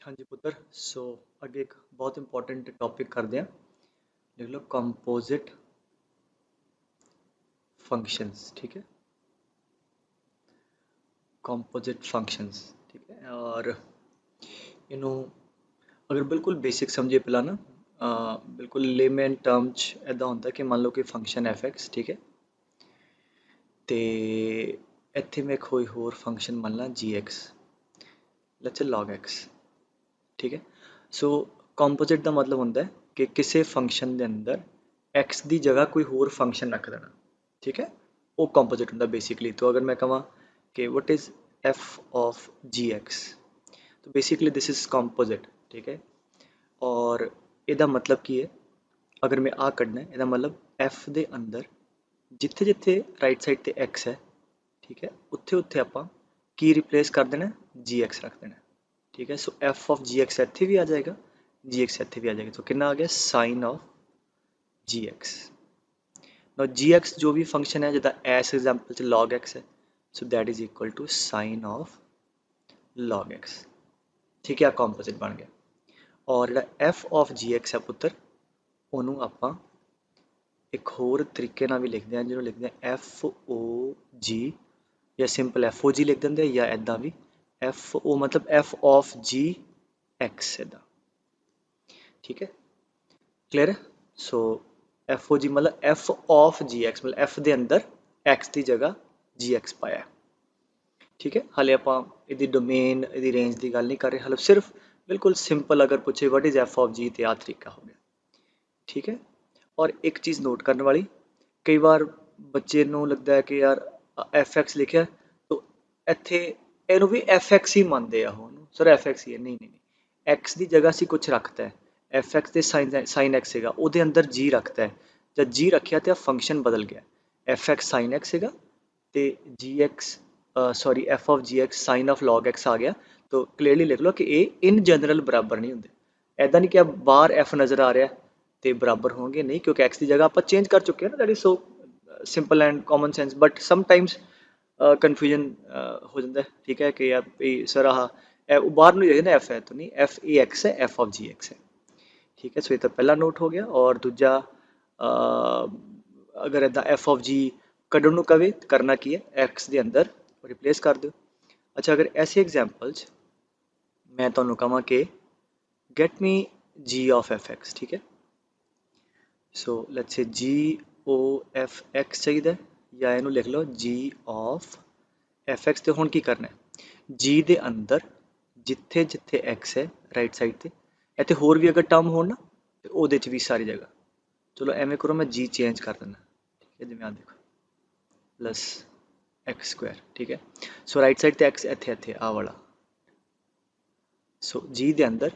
हाँ जी पुत्र। सो अगे एक बहुत इंपॉर्टेंट टॉपिक करते हैं। लिख लो कंपोजिट फंक्शंस। ठीक है, कंपोजिट फंक्शंस। ठीक है, और इनू अगर बिल्कुल बेसिक समझिए पहला ना, बिल्कुल लेमैन टर्म च इदां होंदा कि मान लो कि फंक्शन एफ एक्स। ठीक है, ਤੇ ਇੱਥੇ ਮੈਂ ਕੋਈ ਹੋਰ ਫੰਕਸ਼ਨ ਮੰਨ ਲਾਂ g x, let's say log x। ठीक है, सो ਕੰਪੋਜ਼ਿਟ ਦਾ मतलब ਹੁੰਦਾ है कि ਕਿਸੇ ਫੰਕਸ਼ਨ ਦੇ ਅੰਦਰ x ਦੀ जगह कोई होर फंक्शन रख देना। ठीक है, वो कंपोजिट होंगे बेसिकली। तो अगर मैं कਹਾਂ कि what is f of ji x, तो बेसिकली दिस इज़ कंपोजिट। ठीक है, और ਇਹਦਾ मतलब की है, अगर मैं आ ਕੱਢਣਾ है ਇਹਦਾ मतलब f ਦੇ ਅੰਦਰ ਜਿੱਥੇ ਜਿੱਥੇ ਰਾਈਟ ਸਾਈਡ ਤੇ x है, ठीक है, ਉੱਥੇ ਉੱਥੇ ਆਪਾਂ ਕੀ ਰਿਪਲੇਸ ਕਰ ਦੇਣਾ, जी एक्स रख देना। ठीक है, सो एफ ऑफ जी एक्स ਇੱਥੇ भी आ जाएगा, जी एक्स ਇੱਥੇ भी आ जाएगा। तो कितना आ गया sine of ji x. Now g x जो भी फंक्शन है जिदा एस एग्जाम्पल च log x है, so that is equal to sine of log x। ठीक है, कंपोजिट बन गया। और ਜਿਹੜਾ एफ ऑफ जी एक्स है पुत्र, ਉਹਨੂੰ ਆਪਾਂ एक होर तरीके ਨਾਲ भी लिखते हैं, ਜਿਹਨੂੰ लिखते हैं एफ ओ जी, या सिंपल एफ ओ जी लिख देंगे, या इदा भी एफ ओ मतलब एफ ऑफ जी एक्स इदा। ठीक है, क्लियर है। सो एफ ओ जी मतलब एफ ऑफ जी एक्स मतलब एफ के अंदर एक्स की जगह जी एक्स पाया। ठीक है, हाले आप इसकी डोमेन इसकी रेंज की गल नहीं कर रहे, हाले सिर्फ बिल्कुल सिंपल अगर पूछे वट इज़ एफ ऑफ जी, तो आ तरीका हो गया। ठीक है, और एक चीज़ नोट करने वाली, कई बार बच्चे नूं लगता है कि यार एफ एक्स लिखा तो इत्थे इहनूं भी एफ एक्स ही मानते आ ਉਹ सर एफ एक्स ही है। नहीं नहीं नहीं, एक्स की जगह ਅਸੀਂ कुछ रखता है, एफ एक्स ਤੇ साइन एक्स हैगा, ਉਹਦੇ अंदर जी रखता है। जब जी रखिया तो फंक्शन बदल गया, एफ एक्स साइन एक्स हैगा तो g x sorry f of ji x sine of log x आ गया। तो क्लीयरली लिख लो कि ये इन जनरल बराबर नहीं होंगे। ऐदा नहीं कि अब बाहर एफ नज़र आ रहा है तो बराबर होंगे, नहीं, क्योंकि एक्स की जगह आप चेंज कर चुके हैं ना। That is so simple and common sense, but sometimes confusion हो जाता है। ठीक है, कि यार सर बाहर नहीं जाइए ना, एफ है तो नहीं, एफ ए एक्स है, एफ ऑफ जी एक्स है। ठीक है, सो ये तो पहला नोट हो गया। और दूजा, अगर इदा एफ ऑफ जी कढ़न नूं कवे करना की है, एक्स के अंदर रिप्लेस कर दो। अच्छा, अगर ऐसे एग्जाम्पल मैं तुहानूं कहां कि get me g of f x. ठीक है, so let's say ji o F x चाहिए, या इनू लिख लो जी ऑफ एफ एक्स। तो हुण की करना है, जी दे अंदर जिथे जिथे एक्स है राइट साइड ते, इत्थे होर भी अगर टर्म हो ना तो ਉਹਦੇ 'ਚ भी सारी जगह, चलो एवें करो, मैं जी चेंज कर देना। ठीक है, जिवें आ देखो प्लस एक्स स्क्वायर। ठीक है, सो राइट साइड ते एक्स इत्थे इत्थे आ वाला, सो जी दे अंदर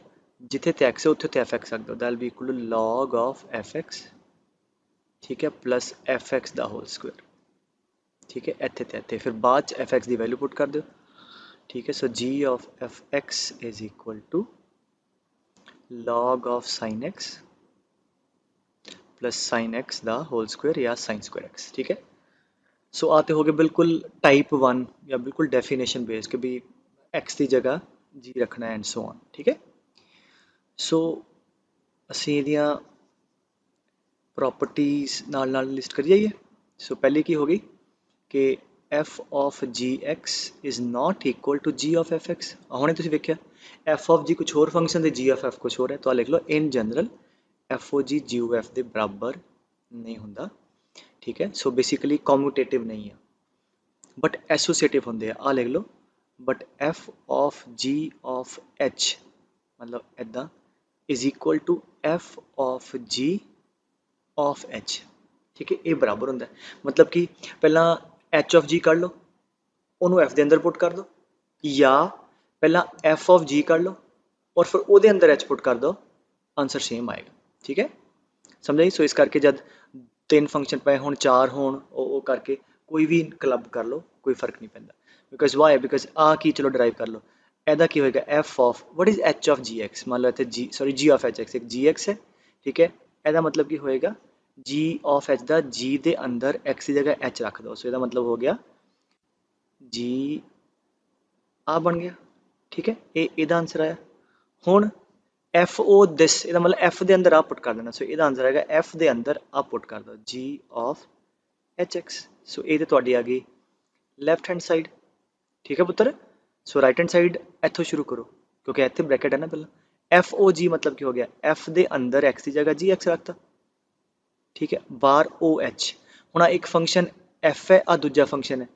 जिथे ते एक्स है उत्थे ते एफ एक्स रख दो, that will be equal to log of f x. ठीक है, प्लस एफ एक्स दा होल स्क्वायर। ठीक है, इत्थे ते इत्थे फिर बाद च एफ एक्स की वैल्यू पुट कर दो। ठीक है, so ji of f x is equal to log of sin x plus sin x दा होल स्क्वायर या sin स्क्वायर x। ठीक है, सो आते हो गए बिल्कुल टाइप 1 या बिल्कुल डेफिनेशन बेस के भी x की जगह जी रखना है एंड सो ऑन। ठीक है, सो असी इहदियां प्रॉपर्टीज नाल नाल लिस्ट करी जाइए। सो पहली की होगी कि f of ji x is not equal to g of f x. हुणे तुसीं वेख्या f ऑफ जी कुछ होर फंक्शन ते जी ऑफ एफ कुछ होर है, तो आ लिख लो in general f o g g o f के बराबर नहीं होंदा। ठीक है, सो बेसिकली कॉम्यूटेटिव नहीं है बट एसोसिएटिव होंगे। आ लिख लो, but f of g of h मतलब इदा is equal to F of g of h. ठीक है, ये बराबर होंगे, मतलब कि पहला एच ऑफ जी कढ़ लो, उन्होंने एफ के अंदर पुट कर दो, या पहला एफ ऑफ जी कढ़ लो और फिर वो अंदर एच पुट कर दो, आंसर सेम आएगा। ठीक है, समझ आई। सो इस करके जब 3 फंक्शन पे हो 4 हो करके कोई भी क्लब कर लो, कोई फर्क नहीं पैंदा। बिकॉज वाई, बिकॉज आ की चलो ड्राइव कर लो, एदा की होएगा f of what is h of ji x. मान लो इतने g sorry g of h x एक जी एक्स है। ठीक है, एदा मतलब की होएगा जी ऑफ एच का जी के अंदर एक्स की जगह एच रख दो, सो इसका मतलब हो गया जी आ बन गया। ठीक है, ये आंसर आया। ਹੁਣ ਐਫ ਓ ਦਿਸ, ਇਹਦਾ ਮਤਲਬ ਐਫ ਦੇ ਅੰਦਰ ਆ ਪੁੱਟ ਕਰ ਦੇਣਾ। ਸੋ ਇਹਦਾ ਆਂਸਰ ਹੈਗਾ ਐਫ ਦੇ ਅੰਦਰ ਆ ਪੁੱਟ ਕਰ ਦੋ ਜੀ ਆਫ एच एक्स। सो ये तो ਤੁਹਾਡੀ ਆ ਗਈ ਲੈਫਟ हैंड साइड। ठीक है पुत्र। सो राइट हैंड साइड इतों शुरू करो क्योंकि इतने ब्रैकेट है ना पहला। एफ ओ जी मतलब की हो गया एफ दे अंदर एक्स की जगह जी एक्स रखता। ठीक है बार ओ एच। हूँ एक फंक्शन एफ है आ दूजा फंक्शन है।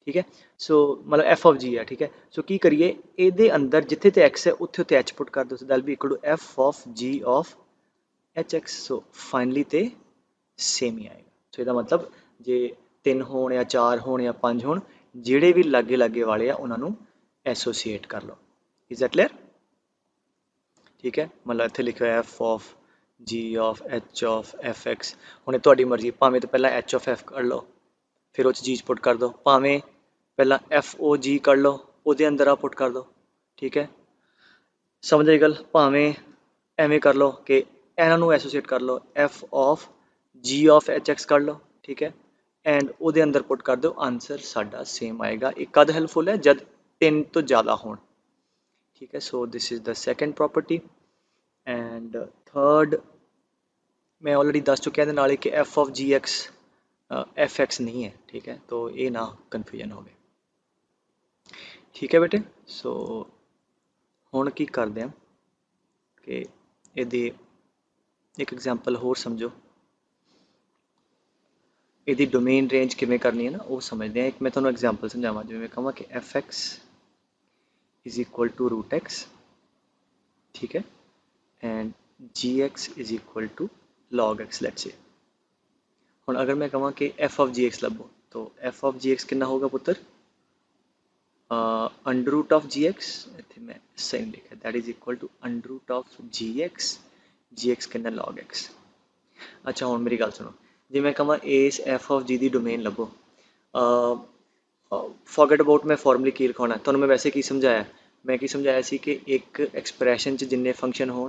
ठीक है सो मतलब एफ ऑफ जी है। ठीक है सो की करिए ये अंदर जिथे तो एक्स है उत्थे उत्थे एच पुट कर दो। So that be equal to F of g of h x. So finally तो सेम ही आएगा। सो ਇਹਦਾ मतलब जे 3 ਹੋਣ ਜਾਂ 4 ਹੋਣ ਜਾਂ 5 ਹੋਣ ਜਿਹੜੇ ਵੀ ਲਾਗੇ ਲਾਗੇ ਵਾਲੇ ਆ ਉਹਨਾਂ ਨੂੰ ਐਸੋਸੀਏਟ ਕਰ ਲਓ। Is that clear? ਠੀਕ ਹੈ ਮਤਲਬ ਇੱਥੇ ਲਿਖਿਆ ਹੋਇਆ f of g of h of f x. ਹੁਣ ਇਹ ਤੁਹਾਡੀ ਮਰਜ਼ੀ ਭਾਵੇਂ ਤਾਂ ਪਹਿਲਾਂ ਐਚ ਆਫ ਐਫ ਕੱਢ ਲਓ ਫਿਰ ਉਹ 'ਚ ਜੀ ਪੁੱਟ ਕਰ ਦਿਓ, ਭਾਵੇਂ ਪਹਿਲਾਂ ਐਫ ਓ ਜੀ ਕੱਢ ਲਓ ਉਹਦੇ ਅੰਦਰ ਆ ਪੁੱਟ ਕਰ ਦਿਓ। ਠੀਕ ਹੈ ਸਮਝ ਆਈ ਗੱਲ? ਭਾਵੇਂ ਐਵੇਂ ਕਰ ਲਓ ਕਿ ਇਹਨਾਂ ਨੂੰ ਐਸੋਸੀਏਟ ਕਰ ਲਓ F of g of H X ਕੱਢ ਲਓ। ठीक है एंड ਉਹਦੇ अंदर पुट कर दो आंसर साडा सेम आएगा। एक कद हेल्पफुल है जब 3 तो ज़्यादा हो। ठीक है so this is the second property and third मैं ऑलरेडी दस चुकिया नाल कि f of ji x f x नहीं है। ठीक है तो ये ना कन्फ्यूजन हो गए। ठीक है बेटे सो हुण की करते हैं कि ये एक एग्जाम्पल होर समझो। ਇਹਦੀ ਡੋਮੇਨ ਰੇਂਜ ਕਿਵੇਂ ਕਰਨੀ ਹੈ ਨਾ ਉਹ ਸਮਝਦੇ ਹਾਂ। ਇੱਕ ਮੈਂ ਤੁਹਾਨੂੰ ਐਗਜ਼ਾਮਪਲ ਸਮਝਾਵਾਂ ਜਿਵੇਂ ਮੈਂ ਕਹਾਂ ਕਿ f x is equal to root x. ठीक है and g x is equal to log x let's say. ਹੁਣ अगर मैं कਹਾਂ कि एफ ऑफ जी एक्स लभो तो एफ ऑफ जी एक्स कितना होगा पुत्र under root of ji x. इतने मैं सही लिखा that is equal to under root of ji x कितना लॉग एक्स। अच्छा हूँ मेरी गल सुनो जे मैं कਹਾਂ इस एफ ऑफ जी की डोमेन लभो फॉरगेट अबाउट मैं फॉर्मली की लिखाना तो मैं वैसे की समझाया मैं की समझाया सी कि एक एक्सप्रैशन च जिन्ने फंक्शन हो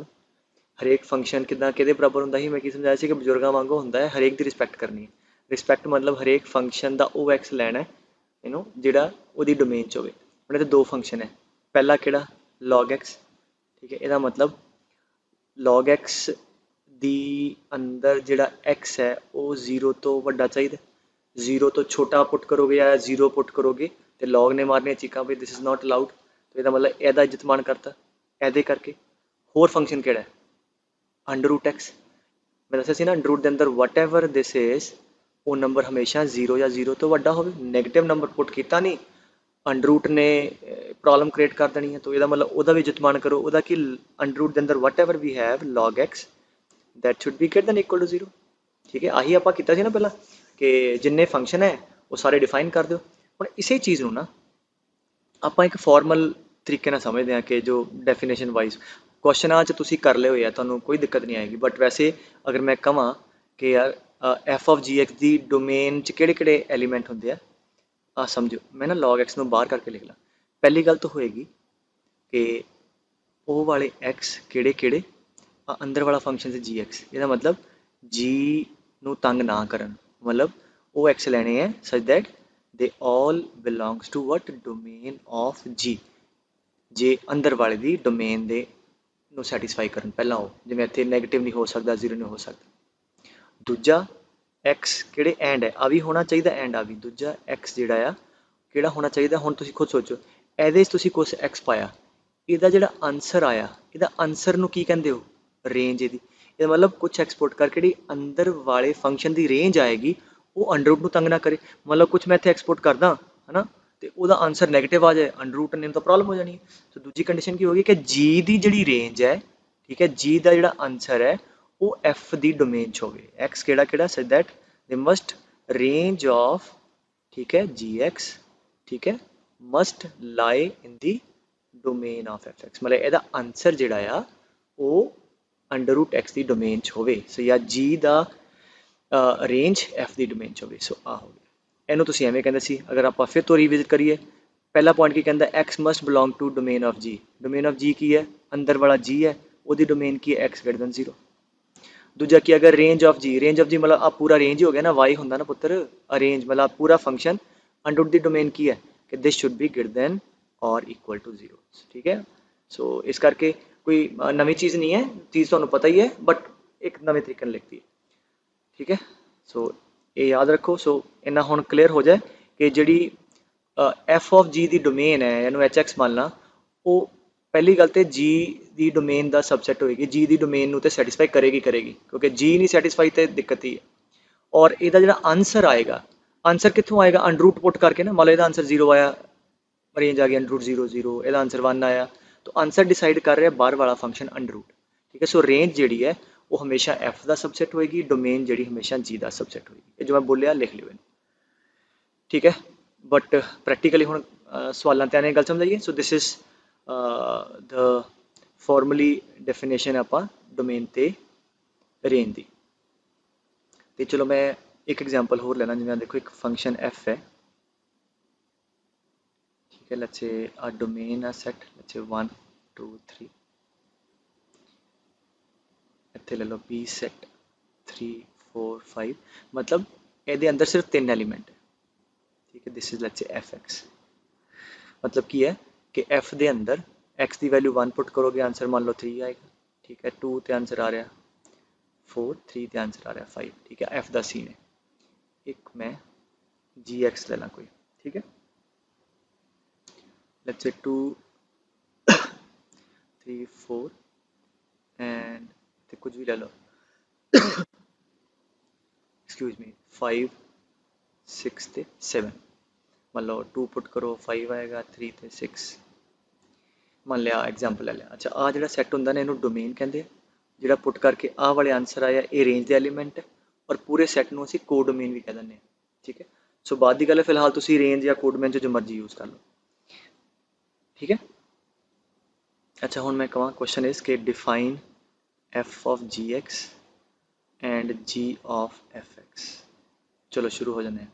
हरेक फंक्शन किदा कि बराबर होंदा ही। मैं की समझाया सी कि बजुर्गों वांगू होंदा है हरेक की रिस्पैक्ट करनी है। रिस्पैक्ट मतलब हरेक फंक्शन का ओ एक्स लैना है यू जिहड़ा उहदी डोमेन च होवे। हुण इहदे दो फंक्शन है पहला किहड़ा लॉग एक्स। ठीक है इहदा मतलब लॉग एक्स दी अंदर जिहड़ा एक्स है वो 0 तो वड्डा चाहिए। 0 तो छोटा पुट करोगे या 0 पुट करोगे तो लॉग ने मारने चीका भी दिस इज़ नॉट अलाउड। तो यदा मतलब एदा इज्जतमान करता एदे करके होर फंक्शन केड़ा है अंडर रूट एक्स। मैं दसा सी ना अंडर रूट के अंदर वट एवर दिस इज वो नंबर हमेशा 0 या 0 तो वड्डा हो। नैगेटिव नंबर पुट किया नहीं अंडर रूट ने प्रॉब्लम क्रिएट कर देनी है। तो यदा मतलब वह भी इज्जतमान करो वह कि अंडर रूट के अंदर whatever we have log x that should be greater than equal to 0। ठीक है आही आप किया ना पहला कि जिन्ने फंक्शन है वो सारे डिफाइन कर दो। हम इसे चीज़ ना आप एक फॉर्मल तरीके समझते हैं कि जो डेफिनेशन वाइज क्वेश्चन तुम कर ले हो तो कोई दिक्कत नहीं आएगी। बट वैसे अगर मैं कਹਾਂ कि यार एफ ऑफ जी एक्स की डोमेन किहड़े एलीमेंट होंगे आ समझो मैं ना लॉग एक्स को बाहर करके लिख ला। पहली गल तो होएगी कि ओ वाले एक्स किहड़े अंदर वाला फंक्शन से जी एक्स ਇਹਦਾ मतलब जी ਨੂੰ तंग ना करन मतलब ਉਹ एक्स ਲੈਣੇ है such that they all belongs to what domain of g जे अंदर वाले दी डोमेन दे ਨੂੰ सैटिस्फाई करन पहला हो जिवें इत्थे नैगेटिव नहीं हो सकता 0 नहीं हो सकता। दूजा एक्स किहड़े एंड है आ भी होना चाहिए एंड आ भी दूजा एक्स जिहड़ा आ किहड़ा होना चाहिए। हुण तुसीं खुद सोचो ਇਹਦੇ 'ਚ ਤੁਸੀਂ कुछ एक्स पाया ਇਹਦਾ ਜਿਹੜਾ आंसर आया ਇਹਦਾ आंसर ਨੂੰ ਕੀ ਕਹਿੰਦੇ हो रेंज ਇਹਦੀ। ਇਹਦਾ मतलब कुछ एक्सपोर्ट करके जी अंदर वाले फंक्शन की रेंज आएगी वो अंडर रूट को तंग ना करे। मतलब कुछ मैं इत्थे एक्सपोर्ट करदा है ना तो वह आंसर नैगेटिव आ जाए अंडर रूट ने तो प्रॉब्लम हो जानी है। तो दूजी कंडीशन की होगी कि जी की जी रेंज है ठीक है जी का जो आंसर है वो एफ की डोमेन च होवे एक्स किहड़ा such that they must range of ठीक है जी एक्स ठीक है must lie in the domain of f x. मतलब यदा आंसर जिहड़ा आ वो अंडर रूट एक्स की डोमेन च होवे। सो या जी का रेंज एफ की डोमेन च होवे। सो आ हो गया इनू तुसीं एवें कहंदे सी। अगर आप फिर तो रिविजिट करिए पहला पॉइंट की कहता x must belong to domain of g. Domain of g की है अंदर वाला जी है वो डोमेन की है एक्स ग्रेटर दैन 0। दूजा की अगर रेंज ऑफ जी मतलब आप पूरा रेंज ही हो गया ना वाई होंदा ना पुत्र अरेंज मतलब पूरा फंक्शन अंडर दी डोमेन की है कि this should be greater then और इक्वल टू 0। ठीक है सो इस करके कोई नवी चीज़ नहीं है, चीज़ तुहानू पता ही है बट एक नवे तरीके नाल लिखती है। ठीक है, सो ये याद रखो। सो इन्ना हुण क्लीयर हो जाए कि जिहड़ी एफ ऑफ जी की डोमेन है, इहनू एच एक्स मान ला, वो पहली गल तो जी की डोमेन का सबसैट होएगी, जी की डोमेन तो सैटिस्फाई करेगी क्योंकि जी नहीं सैटिस्फाई तो दिक्कत ही है। और ਇਹਦਾ ਜਿਹੜਾ आंसर आएगा, आंसर कितों आएगा, अंडरूट पुट करके ना, मान लो ਇਹਦਾ आंसर 0 आया, रेंज आ गई अंडरूट 0 0, ਇਹਦਾ आंसर 1 आया, तो आंसर डिसाइड कर रहा है बाहर वाला फंक्शन अंडरूट। ठीक है, सो रेंज जी है वो हमेशा एफ का सबसैट होएगी, डोमेन जी हमेशा जी का सबसैट होएगी। जो मैं बोलिया लिख लियो। ठीक है, बट प्रैक्टिकली हुण सवालों ते आने गल समझाइए। सो this is the formally definition आपां डोमेन ते रेंज की। तो चलो मैं एक एग्जांपल होर लेना, जिवें देखो एक फंक्शन एफ है। ठीक है, let's say a domain a set, let's say 1 2 3, इत्थे ले लो बी सैट 3 4 5, मतलब ਇਹਦੇ अंदर सिर्फ 3 एलिमेंट है। ठीक है, this is let's say F x, मतलब की है कि एफ के अंदर एक्स की वैल्यू 1 पुट करोगे, आंसर मान लो 3 आएगा। ठीक है, 2 ते आंसर आ रहा 4, 3 ते आंसर आ रहा 5। ठीक है, एफ का सीन है। एक मैं जी एक्स लेना कोई। ठीक है, लेट्स से 2 3 4 एंड कुछ भी ले लो, एक्सक्यूज मी, 5 6 ते 7, मान लो 2 पुट करो 5 आएगा, 3 ते 6, मान लिया एग्जाम्पल ले लिया। अच्छा, आ जो सैट होंगे ना, इन्हू डोमेन कहते हैं। जो पुट करके आ वाले आंसर आया, ये रेंज के एलीमेंट है, और पूरे सैट में असी को डोमेन भी कह दें। ठीक है, सो बाद की गल है, फिलहाल तुम रेंज या को डोमेन जो मर्जी यूज़ कर लो। ठीक है, अच्छा हूँ मैं कह क्वेश्चन इज के define f of ji x and g of f x. चलो शुरू हो जाने।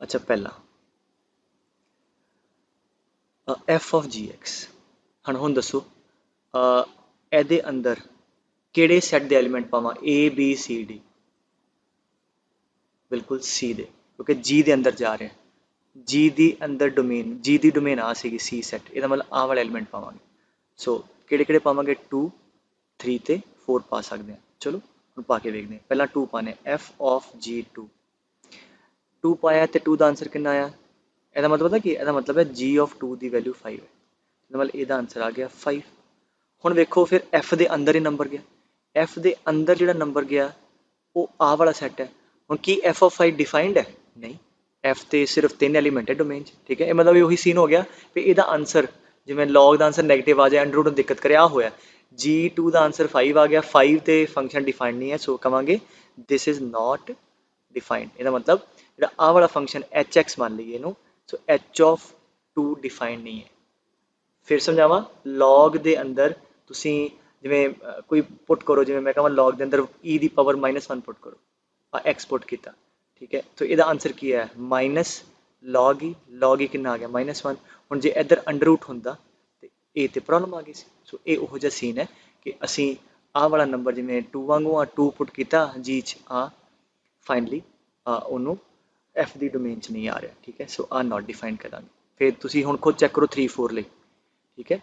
अच्छा, पहला एफ ऑफ जी एक्स, हाँ हूँ दसो ਇਹਦੇ अंदर ਕਿਹੜੇ सैट के एलीमेंट पावां, ए बी सी डी। बिल्कुल सी दे, क्योंकि जी के अंदर जा रहे हैं। जी दी अंदर डोमेन, जी की डोमेन आ सी सी सैट, यदा मतलब आ वाला एलीमेंट पावांगे। सो किहड़े किहड़े पावांगे, 2 3 ते 4 पा सकते हैं। चलो हम पा के देखते हैं। पहला 2 पाने, एफ ऑफ जी 2 पाया तो 2 का आंसर कितना आया, यदा मतलब पता कि यदा मतलब है जी ऑफ 2 की वैल्यू 5 है, मतलब यदा आंसर आ गया 5। हुण वेखो फिर एफ के अंदर ही नंबर गया, एफ के अंदर जो नंबर गया वो आ वाला सैट है। हुण की एफ ऑफ 5 डिफाइंड है, नहीं, एफ तो सिर्फ 3 एलीमेंट है डोमेन। ठीक है, मतलब यही सीन हो गया भी इसका आंसर जिवें लॉग का आंसर नैगेटिव आ जाए, अंडर दिक्कत करे, आ होया जी 2 का आंसर 5 आ गया, 5 तो फंक्शन डिफाइंड नहीं है। सो कहांगे दिस इज नॉट डिफाइंड। इसका मतलब जो आ वाला फंक्शन एच एक्स मान लीए इनू, सो एच ऑफ 2 डिफाइंड नहीं है। फिर समझावा, लॉग के अंदर तुसी जिवें कोई पुट करो, जिवें मैं कहां लॉग के अंदर ई की पावर -1 पुट करो, एक्स पुट किया। ठीक है, तो यदा आंसर की है माइनस लॉग ई कितना आ गया -1। हुण जे इधर अंडर रूट होंदा तो ये तो प्रॉब्लम आ गई सी। सो ये उहो जिहा सीन है कि असी आ वाला नंबर जिवें 2 वांगू आ 2 पुट किया जी च आ, फाइनली उन्होंने एफ की डोमेन च नहीं आ रहा। ठीक है, सो आ नॉट डिफाइंड करा। फिर तुसी हुण खुद चैक करो 3 4 लिए। ठीक है,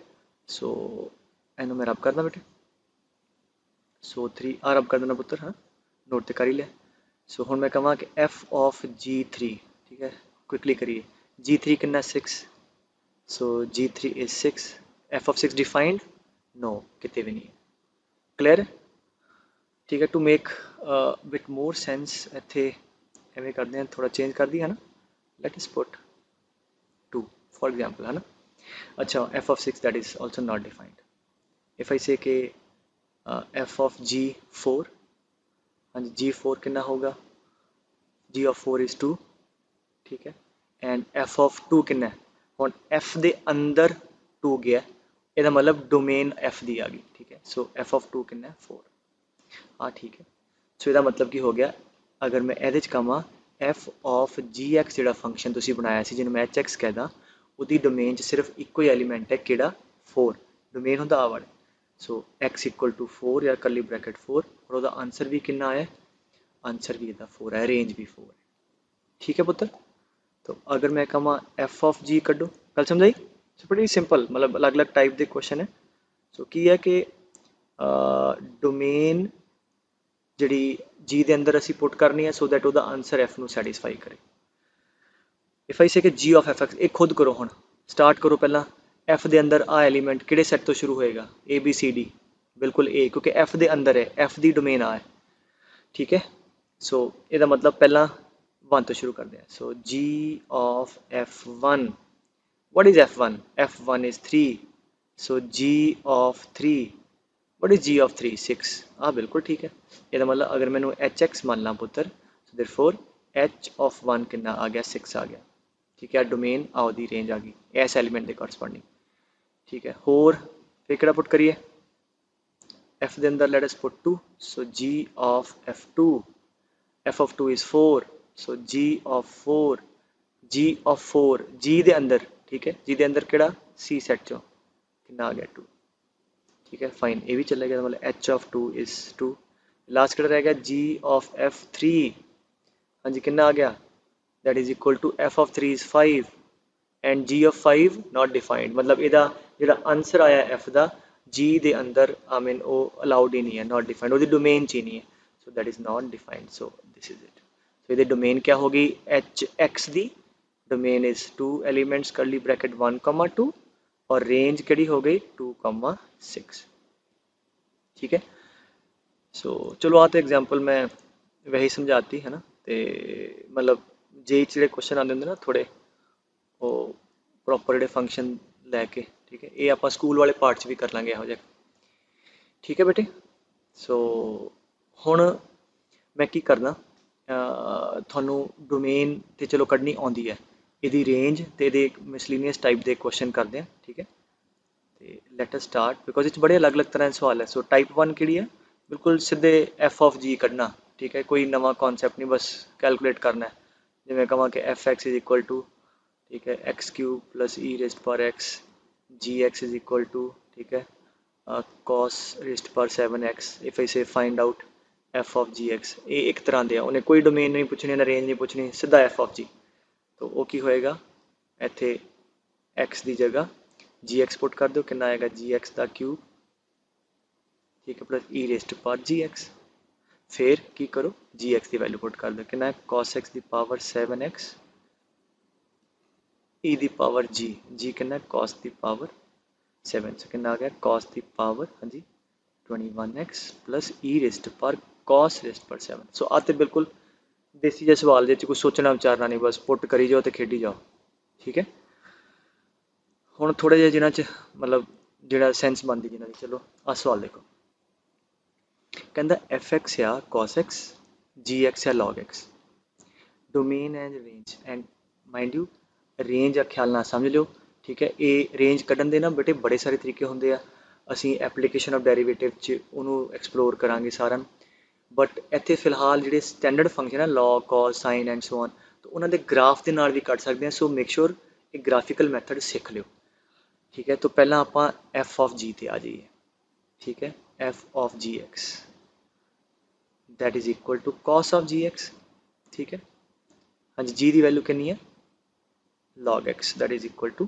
सो इनू मैं रब करदा बेटे, सो 3 आ रब कर देना पुत्र, हाँ नोट तो कर ही लिया। सो हुण मैं कहां कि एफ ऑफ जी 3, ठीक है क्विकली करिए, जी 3 कितना 6, so g 3 is 6। F of 6 defined, no कितने भी नहीं। क्लियर, ठीक है। To make bit more sense इत्थे एवें करते हैं, थोड़ा चेंज कर दिया है ना, late us put 2 for example, है ना। अच्छा, F of 6 that is also not defined. If I से के एफ ऑफ जी 4, हाँ जी जी 4 कितना होगा, जी ऑफ 4 इज 2। ठीक है, एंड एफ ऑफ 2 कितना है, और एफ के अंदर 2 गया, यदा मतलब डोमेन एफ की आ गई। ठीक है, सो एफ ऑफ 2 कितना है 4। हाँ ठीक है, सो यदा मतलब की हो गया, अगर मैं ये कहा एफ ऑफ जी एक्स जो फंक्शन तुसी बनाया सी, जिन्होंने मैं एच एक्स कहदा, उसकी डोमेन सिर्फ एको ही एलीमेंट है कि 4, डोमेन होंदा आ वाला। सो एक्स इक्वल टू 4 या करली ब्रैकेट 4, और वह आंसर भी कितना आया, आंसर भी इसका 4 है, रेंज भी 4 है। ठीक है पुत्र, तो अगर मैं कहा एफ ऑफ जी कड्डो, गल समझ आई। बड़ी सिंपल, मतलब अलग अलग टाइप के क्वेश्चन है। सो की है कि डोमेन जी जी के अंदर असी पुट करनी है सो दैट वह आंसर एफ नू सैटिस्फाई करे। इफ आई से कि जी ऑफ एफ एक्स, एक खुद करो हम, स्टार्ट करो पहला एफ के अंदर आ एलीमेंट किहड़े सैट तो शुरू होएगा, ए बी सी डी, बिल्कुल ए, क्योंकि एफ के अंदर है, एफ की डोमेन आ है, ठीक है। सो यदा मतलब पहला वन तो शुरू करते हैं। So ji of f one, what is f one? F one is 3, so ji of 3, what is g of 3? 6। हाँ बिल्कुल ठीक है। यदा मतलब अगर मैंने एच एक्स मान ला पुत्र, so therefore H of one कितना आ गया? 6 आ गया, ठीक है। डोमेन आओ दी रेंज आ गई इस एलीमेंट के करस्पॉन्डिंग, ठीक है। होर फिर केड़ा पुट करिए? एफ के अंदर let us put 2, so ji of F two, F of 2 is 4, so ji of 4, G of 4 G के अंदर, ठीक है, जी के अंदर केड़ा? सी सैट चो कितना आ गया? 2, ठीक है फाइन, ये भी चलेगा। मतलब एच ऑफ 2 इज 2। लास्ट केड़ा रह गया? जी ऑफ एफ 3, हाँ जी कितना आ गया? That is equal to F of 3 is 5 and g of 5 not defined. मतलब ਇਹਦਾ ਜਿਹੜਾ आंसर आया एफ का जी के अंदर आई मीन वो अलाउड ही नहीं है, नॉट डिफाइंड, वो डोमेन च ही नहीं है, so that is not defined. So this is it. So ये डोमेन क्या होगी? H x the domain is 2 elements curly bracket 1,2 और रेंज केड़ी हो गई? 2,6, ठीक है। सो चलो आ तो एग्जाम्पल मैं वही समझाती है ना, तो मतलब जे जो क्वेश्चन आते होंगे ना थोड़े वो प्रॉपर ਜਿਹੜੇ फंक्शन लैके, ठीक है, ये आप स्कूल वाले पार्ट च भी कर लाਂगे ਇਹੋ ਜਿਹਾ, ठीक है बेटे। सो हुण मैं की करना, ਤੁਹਾਨੂੰ डोमेन तो चलो कढ़नी आती है, ਇਹਦੀ रेंज तो ये मिसलीनियस टाइप के क्वेश्चन करते हैं, ठीक है। तो लैट अस स्टार्ट बिकॉज इस बड़े अलग अलग तरह के सवाल है। सो टाइप 1 किहड़ी है? बिल्कुल सीधे एफ ऑफ जी कढ़ना, ठीक है, कोई नवा कॉन्सैप्ट नहीं, बस कैलकुलेट करना है। जिवें कहां कि f x is equal to, ठीक है, x cube plus e raised पर x, g x is equal to, ठीक है, कॉस रेस्ट पर 7x। If I say find out f of ji x, ये एक तरह के उन्हें कोई डोमेन नहीं पूछनी ना रेंज नहीं पूछनी, सीधा एफ ऑफ जी। तो वो की होएगा? इत्थे एक्स की जगह जी एक्स पुट कर दो, कितना आएगा? जी एक्स का क्यूब, ठीक है, प्लस ई रेस्ट पर जी एक्स। फिर की करो? जी एक्स की वैल्यू पुट कर दो, कितना है? कॉस एक्स की power 7x, e the power g, g कितना? कॉस की पावर 7, से कितना आ गया? कॉस की पावर, हाँ जी, 21x प्लस ई रेस्ट पर कॉस रेस्ट पर 7। सो आते बिल्कुल देसी जिहा सवाल जिस कुछ सोचना विचारना नहीं, बस पुट करी जाओ तो खेडी जाओ, ठीक है। हुण थोड़े जिहे जिन्हां च मतलब जिहड़ा सेंस बनदी जिन्हां दी, चलो आ सवाल देखो, कहंदा एफ एक्स या कॉस एक्स, जी एक्स या log x, domain and range and mind you range ख्याल नाल समझ लिओ, ठीक है। ये रेंज कढ़न दे ना बेटे बड़े सारे तरीके होंगे आ, असी एप्लीकेशन ऑफ डेरीवेटिव च उन्होंने एक्सप्लोर करांगे सारा, बट इत्थे फिलहाल जिहड़े स्टैंडर्ड फंक्शन है log cos sine and so on, तो उन्होंने ग्राफ के नाल भी कढ़ सकते हैं। सो मेक श्योर एक ग्राफिकल मैथड सीख लिओ, ठीक है। तो पहला आप एफ ऑफ जी ते आ जाइए, ठीक है, F of ji X that is equal to cos of ji x, ठीक है। हाँ जी, जी की वैल्यू कितनी है? Log x that is equal to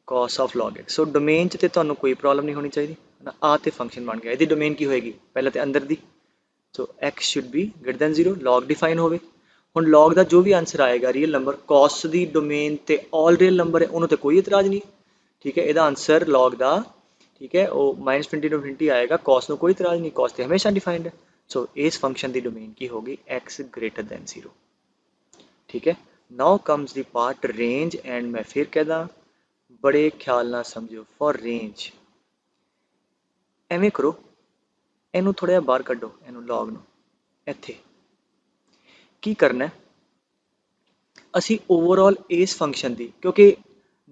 cos of log X. So domain च तो कोई प्रॉब्लम नहीं होनी चाहिए ना, आ तो फंक्शन बन गया, यदि डोमेन की होएगी पहले तो अंदर दी, so x should be greater than 0, log define होवे। हुण लॉग का जो भी आंसर आएगा रियल नंबर, कॉस की डोमेन तो ऑल रियल नंबर है, उन्होंने तो कोई इतराज़ नहीं, ठीक है। यदा आंसर लॉग का, ठीक है, वो -20 टू इनफिनिटी आएगा, कॉस को कोई इतराज़ नहीं, कॉस तो हमेशा डिफाइंड है। सो इस फंक्शन की डोमेन की होगी एक्स ग्रेटर दैन 0, ठीक है। Now comes the part range and मैं फिर कहदा बड़े ख्याल ना समझो फॉर रेंज, एवें करो, इनू थोड़ा जिहा बाहर कड्डो, इनू लॉग नू, इत्थे की करना है, असी ओवरऑल इस फंक्शन की, क्योंकि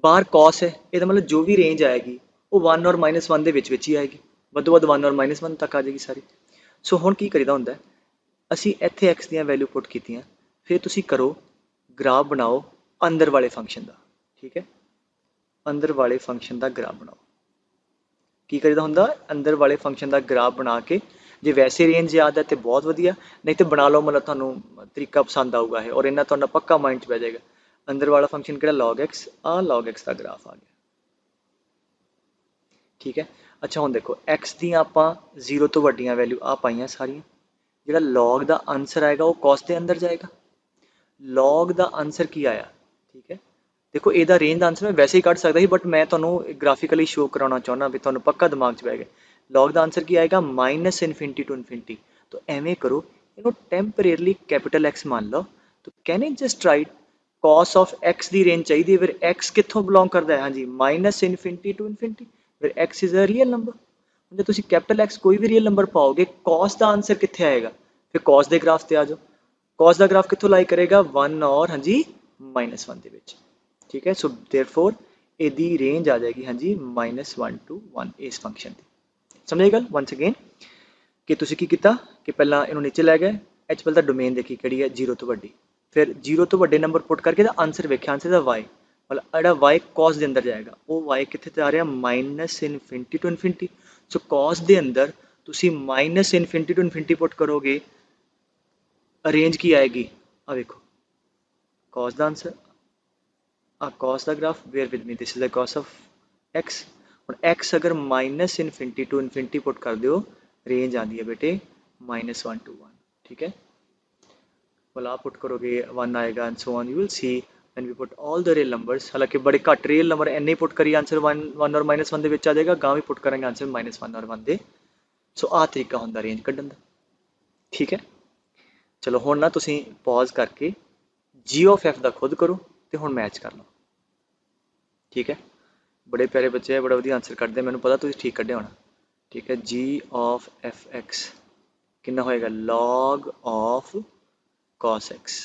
बाहर कॉस है, यदा मतलब जो भी रेंज आएगी वो 1 और -1 के विच ही आएगी, वधो वध 1 और -1 तक आ जाएगी सारी। सो हुण की करीदा हुंदा है, असी इत्थे एक्स दी वैल्यू पुट कीतियां, फिर तुसी करो ग्राफ बनाओ अंदर वाले फंक्शन का, ठीक है, अंदर वाले फंक्शन का ग्राफ बनाओ। की करीदा हुंदा? अंदर वाले फंक्शन का ग्राफ बना के, जे वैसे रेंज याद है तो बहुत वधिया, नहीं तो बना लो, मतलब तुहानू तरीका पसंद आऊगा है और इन्ना तुहाडा पक्का माइंड च बह जाएगा। अंदर वाला फंक्शन किहड़ा? लॉग एक्स, आ लॉग एक्स का ग्राफ आ गया, ठीक है। अच्छा हुण देखो x ਦੀਆਂ ਆਪਾਂ 0 ਤੋਂ ਵੱਡੀਆਂ ਵੈਲਿਊ ਆ ਪਾਈਆਂ ਸਾਰੀਆਂ, ਜਿਹੜਾ log ਦਾ ਆਨਸਰ ਆਏਗਾ ਉਹ cos ਦੇ ਅੰਦਰ ਜਾਏਗਾ। log ਦਾ ਆਨਸਰ ਕੀ ਆਇਆ, ਠੀਕ ਹੈ। ਦੇਖੋ ਇਹਦਾ ਰੇਂਜ ਦਾ ਆਨਸਰ ਮੈਂ ਵੈਸੇ ਹੀ ਕੱਢ ਸਕਦਾ ਸੀ, ਬਟ ਮੈਂ ਤੁਹਾਨੂੰ ਗ੍ਰਾਫਿਕਲੀ ਸ਼ੋ ਕਰਾਉਣਾ ਚਾਹੁੰਦਾ ਵੀ ਤੁਹਾਨੂੰ ਪੱਕਾ ਦਿਮਾਗ 'ਚ ਬਹਿ ਗਿਆ। log ਦਾ ਆਨਸਰ ਕੀ ਆਏਗਾ, -इन्फिनिटी टू इन्फिनिटी। तो ਐਵੇਂ ਕਰੋ, ਇਹਨੂੰ ਟੈਂਪਰੇਰਲੀ कैपिटल X ਮੰਨ ਲਓ। तो can it just right cos of x the range ਚਾਹੀਦੀ ਹੈ, ਫਿਰ x ਕਿੱਥੋਂ ਬਿਲੋਂਗ ਕਰਦਾ ਹੈ, ਹਾਂਜੀ -इन्फिनिटी टू इन्फिनिटी, ਫਿਰ x is a real number. ਜੇ ਤੁਸੀਂ कैपिटल X ਕੋਈ ਵੀ ਰੀਅਲ ਨੰਬਰ ਪਾਓਗੇ, cos ਦਾ ਆਨਸਰ ਕਿੱਥੇ ਆਏਗਾ, ਫਿਰ cos ਦੇ ਗ੍ਰਾਫ ਤੇ ਆ ਜਾਓ। cos ਦਾ ਗ੍ਰਾਫ ਕਿੱਥੋਂ ਲਾਈ ਕਰੇਗਾ, 1 ਔਰ ਹਾਂਜੀ -1 ਦੇ ਵਿੱਚ, ठीक है। सो देयरफॉर ਇਹਦੀ ਰੇਂਜ ਆ ਜਾਏਗੀ ਹਾਂਜੀ -1 to 1 ਇਸ ਫੰਕਸ਼ਨ ਦੀ। ਸਮਝੇ ਗੱਲ? ਵਨਸ ਅਗੇਨ ਕਿ ਤੁਸੀਂ ਕੀ ਕੀਤਾ ਕਿ ਪਹਿਲਾਂ ਇਹਨੂੰ ਨੀਚੇ ਲੈ ਗਏ, ਇਹ 'ਚ ਪਹਿਲਾਂ ਤਾਂ ਡੋਮੇਨ ਦੇਖੀ ਕਿਹੜੀ ਹੈ 0 ਤੋਂ ਵੱਡੀ, ਫਿਰ 0 ਤੋਂ ਵੱਡੇ ਨੰਬਰ ਪੁੱਟ ਕਰਕੇ ਤਾਂ ਆਨਸਰ ਵੇਖਿਆ, ਆਨਸਰ ਦਾ y, ਮਤਲਬ ਜਿਹੜਾ y cos ਦੇ ਅੰਦਰ ਜਾਏਗਾ, ਉਹ y ਕਿੱਥੇ ਜਾ ਰਿਹਾ, -infinity to infinity. So cos ਦੇ ਅੰਦਰ ਤੁਸੀਂ -इन्फिनिटी टू इन्फिनिटी पुट करोगे, रेंज की आएगी, आ देखो cos ਦਾ आंसर, आ cos ਦਾ graph, bear with me, this is the cos of x। ਹੁਣ x अगर -इन्फिनिटी टू इन्फिनिटी पुट कर दो, रेंज आती है बेटे -1 to 1, ठीक है। well आप पुट करोगे 1 आएगा and so on, you will see when we put all the real numbers, हालांकि बड़े घट रियल नंबर इन्ने पुट करिए आंसर 1 और -1 ਦੇ ਵਿੱਚ ਆ ਜਾਏਗਾ, ਗਾਂ ਵੀ ਪੁट ਕਰਾਂਗੇ आंसर -1 और 1 ਦੇ। ਸੋ ਆਹ ਤਰੀਕਾ ਹੁੰਦਾ ਰੇਂਜ ਕੱਢਣ ਦਾ, ਠੀਕ ਹੈ। ਚਲੋ ਹੁਣ ਨਾ ਤੁਸੀਂ ਪੌਜ਼ ਕਰਕੇ जी ऑफ एफ ਦਾ ਖੁਦ ਕਰੋ ਤੇ ਹੁਣ ਮੈਚ ਕਰ ਲਓ, ठीक है। बड़े प्यारे बच्चे है, बड़ा वधिया आंसर कटते, मैंने पता तुसीं ठीक कढ़िया होना, ठीक है। जी ऑफ एफ एक्स कितना होएगा, लॉग ऑफ कॉस एक्स,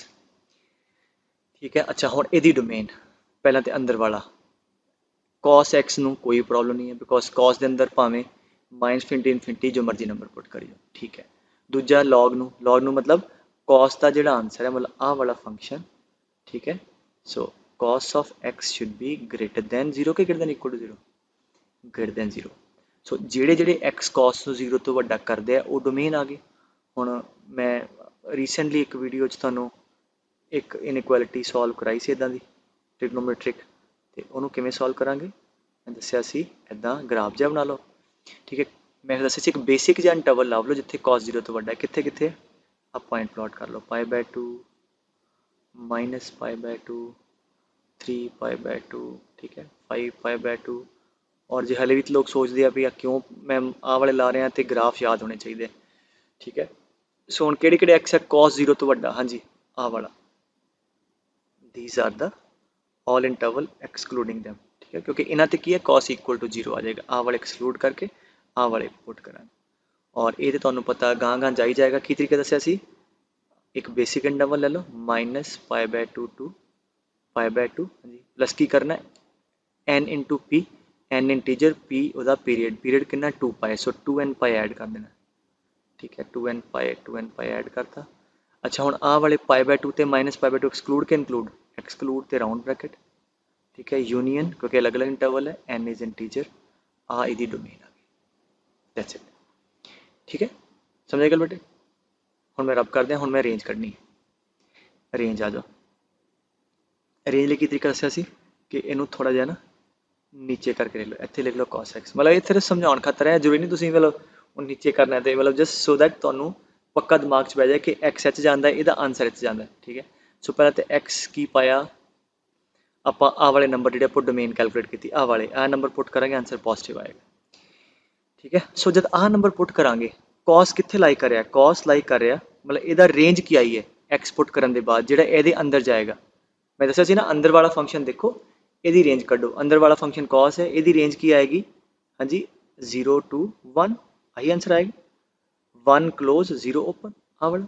ठीक है। अच्छा हुण इहदी डोमेन पहला तो अंदर वाला कॉस एक्स नूं कोई प्रॉब्लम नहीं है, बिकॉज कॉस के अंदर भावें -इन्फिनिटी जो मर्जी नंबर पुट करियो, ठीक है। दूजा लॉग नूं मतलब कॉस का जिहड़ा आंसर है, मतलब आह वाला फंक्शन, ठीक है। सो cos of x should be greater than 0 के greater than equal to 0, greater than 0। सो ਜਿਹੜੇ ਜਿਹੜੇ x cos ਨੂੰ 0 ਤੋਂ ਵੱਡਾ ਕਰਦੇ ਆ ਉਹ ਡੋਮੇਨ ਆ ਗਏ। ਹੁਣ ਮੈਂ ਰੀਸੈਂਟਲੀ ਇੱਕ ਵੀਡੀਓ 'ਚ ਤੁਹਾਨੂੰ ਇੱਕ ਇਨਇਕੁਐਲਿਟੀ ਸੋਲਵ ਕਰਾਈ ਸੀ ਇੱਦਾਂ ਦੀ ਟ੍ਰਿਗਨੋਮੈਟ੍ਰਿਕ, ਤੇ ਉਹਨੂੰ ਕਿਵੇਂ ਸੋਲਵ ਕਰਾਂਗੇ ਮੈਂ ਦੱਸਿਆ ਸੀ, ਇੱਦਾਂ ਗ੍ਰਾਫ ਜਿਹਾ ਬਣਾ ਲਓ, ਠੀਕ ਹੈ। ਮੈਂ ਦੱਸਿਆ ਸੀ ਇੱਕ ਬੇਸਿਕ ਜਿਹਾ ਇੰਟਰਵਲ ਲੱਭ ਲਓ ਜਿੱਥੇ cos 0 ਤੋਂ ਵੱਡਾ, ਕਿੱਥੇ ਕਿੱਥੇ ਆ ਪੁਆਇੰਟ ਪਲਾਟ ਕਰ ਲਓ, π/2 -π/2 3π/2, ठीक है, 5π/2। और जो हले भी तो लोग सोचते हैं भी क्यों मैं आ वाले ला रहा तो ग्राफ याद होने चाहिए, ठीक है। सो हुण किहड़े एक्स है cos 0 तो वड्डा, हाँ जी आ वाला, these are the all interval excluding them, ठीक है, क्योंकि इन्हां ते की है cos इक्वल टू 0 आ जाएगा, आ वाले एक्सक्लूड करके आ वाले पुट करांगे। और ये तो तुहानूं पता गां गां जाई जाएगा, की तरीका दस्सिया सी, एक बेसिक इंटरवल ले लो -π/2 टू π/2, हाँ जी, प्लस की करना है n into P, n integer P वह पीरियड कितना 2π, सो 2nπ ऐड कर देना, ठीक है। 2nπ ऐड करता। अच्छा हुण आ वाले π/2 ते -π/2 एक्सक्लूड के इंक्लूड, एक्सक्लूड ते राउंड ब्रैकेट, ठीक है, यूनियन क्योंकि अलग अलग इंटरवल है, n इज इंटीजर, आ इहदी डोमेन आ गई, दैट्स इट, ठीक है। समझे गल बेटे? हुण मैं रब कर दिया, हुण मैं रेंज कढनी, रेंज आ जाओ। रेंज लिए की तरीका दस्सिया सी कि इनू थोड़ा जिहा ना नीचे करके लिख लो, इत्थे लिख लो cos x, मतलब इत्थे तो समझाउण खातर है, जरूरी नहीं तुसीं मतलब हुण नीचे करना है, तो मतलब जस्ट सो दैट तुहानूं पक्का दिमाग 'च बह जाए कि x इत्थे जांदा है, इहदा आंसर इत्थे जांदा है, ठीक है। सो पहलां तो x की पाया आपां, आ वाले नंबर जिहड़े आपां डोमेन कैलकुलेट कीती, आ वाले आ नंबर पुट करांगे, आंसर पॉजिटिव आएगा, ठीक है। सो जब आ नंबर पुट करांगे, cos कित्थे लाई कर रहा, cos लाई कर रहा, मतलब इहदा रेंज की आई है x पुट करन दे बाद जिहड़ा इहदे अंदर जाएगा। मैं दस्सिया सी ना अंदर वाला फंक्शन देखो, ਇਹਦੀ रेंज कड्डो, अंदर वाला फंक्शन cos है, ਇਹਦੀ रेंज की आएगी, हाँ जी 0 to 1, आई आंसर आएगा, 1 क्लोज 0 ओपन, हाँ वाला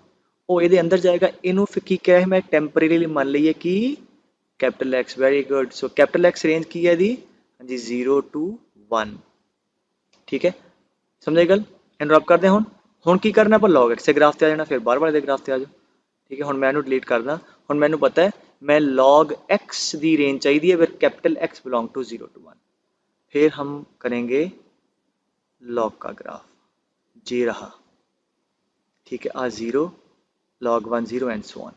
ਉਹ ਇਹਦੇ अंदर जाएगा, ਇਹਨੂੰ फिर की क्या है, मैं टैंपरेरी मान लीए कि capital X, very good. So capital X range की है दी, हाँ जी 0 to 1, ठीक है। समझे गल? ਇਹਨੂੰ रब करते हैं, ਹੁਣ की करना ਆਪਾਂ log x ਦੇ ग्राफ ਤੇ आ जाना, फिर बाहर वाले ਦੇ ग्राफ ਤੇ आ जाओ, ठीक है। ਹੁਣ मैं ਇਹਨੂੰ डिलीट करदा, ਹੁਣ ਮੈਨੂੰ पता है मैं log x की रेंज चाहिए, फिर capital X belong to 0 to 1, फिर हम करेंगे log का ग्राफ, ये रहा, ठीक है, आ 0 log 1 0 एंड सो ऑन।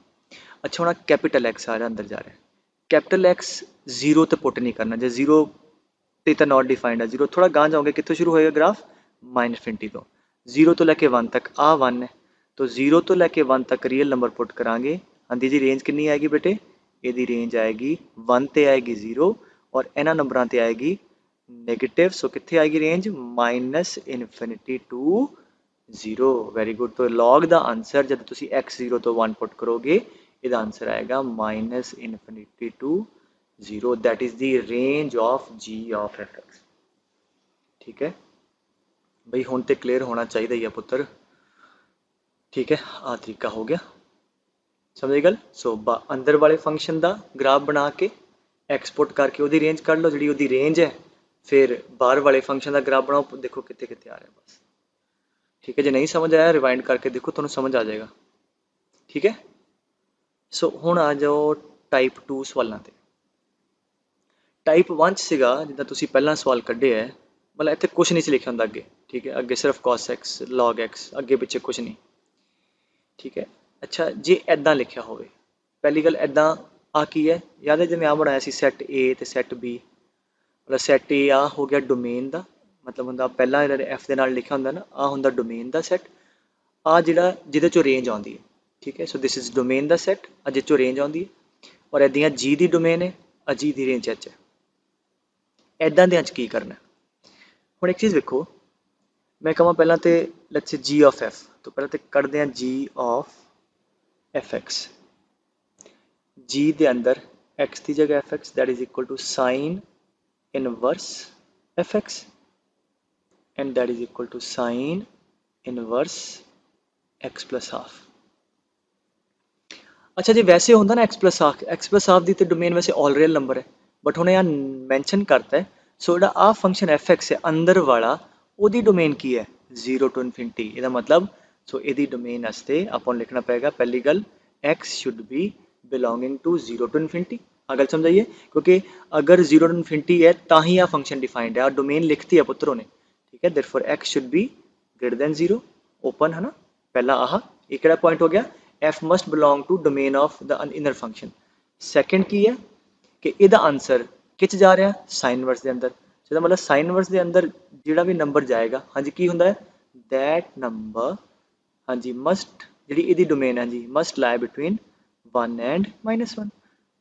अच्छा हुण कैपिटल X आ रहा अंदर जा रहा है, कैपिटल X 0 तो पुट नहीं करना, जो 0 ਤੇ ਤਾਂ ਨॉट डिफाइंड है। 0 थोड़ा गांह जाओगे कितों शुरू होएगा ग्राफ -∞ तो 0 तो लैके 1 तक आ 1 है तो 0 तो लैके 1 तक रियल नंबर पुट करांगे। हाँ जी रेंज कितनी आएगी बेटे ਇਹਦੀ रेंज आएगी 1 ਤੇ आएगी 0 और ਇਹਨਾਂ ਨੰਬਰਾਂ ਤੇ आएगी नेगेटिव। सो कितने आएगी रेंज -∞ टू 0। Very good. तो लॉग द आंसर जब तुसी x 0 तो 1 पुट करोगे ਇਹਦਾ आंसर आएगा -∞ to 0। That is the range of g of f(x). ठीक है बई हुण ते क्लियर होना चाहिए ही है पुत्र। ठीक है आ तरीका हो गया समझ गल। सो अंदर वाले फंक्शन का ग्राफ बना के एक्सपोर्ट करके वो रेंज कढ़ लो जी वो रेंज है। फिर बाहर वाले फंक्शन का ग्राफ बनाओ देखो कितने कितने आ रहे हैं बस। ठीक है जो नहीं समझ आया रिवाइंड करके देखो तुहानू समझ आ जाएगा। ठीक है सो हुण आ जाओ टाइप 2 सवालों ते। टाइप 1 सीगा जिद्दां तुसीं पहला सवाल कढ़े है मतलब इत्थे कुछ नहीं लिखा होंदा अगे। ठीक है अगे सिर्फ cos x log x अगे पिछे कुछ नहीं। ठीक है अच्छा जे इदां लिखा हो पहली गल इदां आ की है याद है जिवें आ बनाया सी सैट ए ते सैट बी मतलब सैट ए आ हो गया डोमेन का मतलब हुंदा पहला एफ दे नाल लिखा हुंदा ना आ हुंदा डोमेन का सैट आ जिहड़ा जिहदे चों रेंज आउंदी है। ठीक है सो दिस इज डोमेन का सैट आ जिस चों रेंज आउंदी है और इदां जी दी डोमेन है आ जी दी रेंज एच है। इदां दे की करना हुण एक चीज़ वेखो मैं कहां पहला तो let's say ji of F तो पहले तो कढ़ते हैं g of f x. G दे अंदर एक्स की जगह f x that is equal to sine inverse f x and that is equal to sine inverse x plus half. अच्छा जी वैसे होंदा ना एक्स प्लस हाफ की तो डोमेन वैसे ऑल रियल नंबर है बट उन्हें यहाँ मैंशन करता है सो जो आ फंक्शन एफ एक्स है अंदर वाला वो डोमेन की है 0 to इनफिनिटी। इसका मतलब सो ये डोमेन वास्ते आपां लिखना पेगा पहली गल x should be belonging to 0 to infinity. आ गल समझाइए क्योंकि अगर 0 to इनफिनिटी है तो ही आ फंक्शन डिफाइंड है और डोमेन लिखती है पुत्रों ने। ठीक है therefore x should be greater than 0 open है ना पहला आह ये किहड़ा पॉइंट हो गया f must belong to domain of the inner function। Second की है कि ਇਹਦਾ आंसर किच जा रहा है साइन इनवर्स के अंदर ਜਿਹਦਾ मतलब साइन इनवर्स के अंदर ਜਿਹੜਾ भी नंबर जाएगा हाँ जी की ਹੁੰਦਾ है दैट नंबर हाँ जी मस्ट ਜਿਹੜੀ ਇਹਦੀ डोमेन है जी मस्ट लाई बिटवीन 1 एंड -1।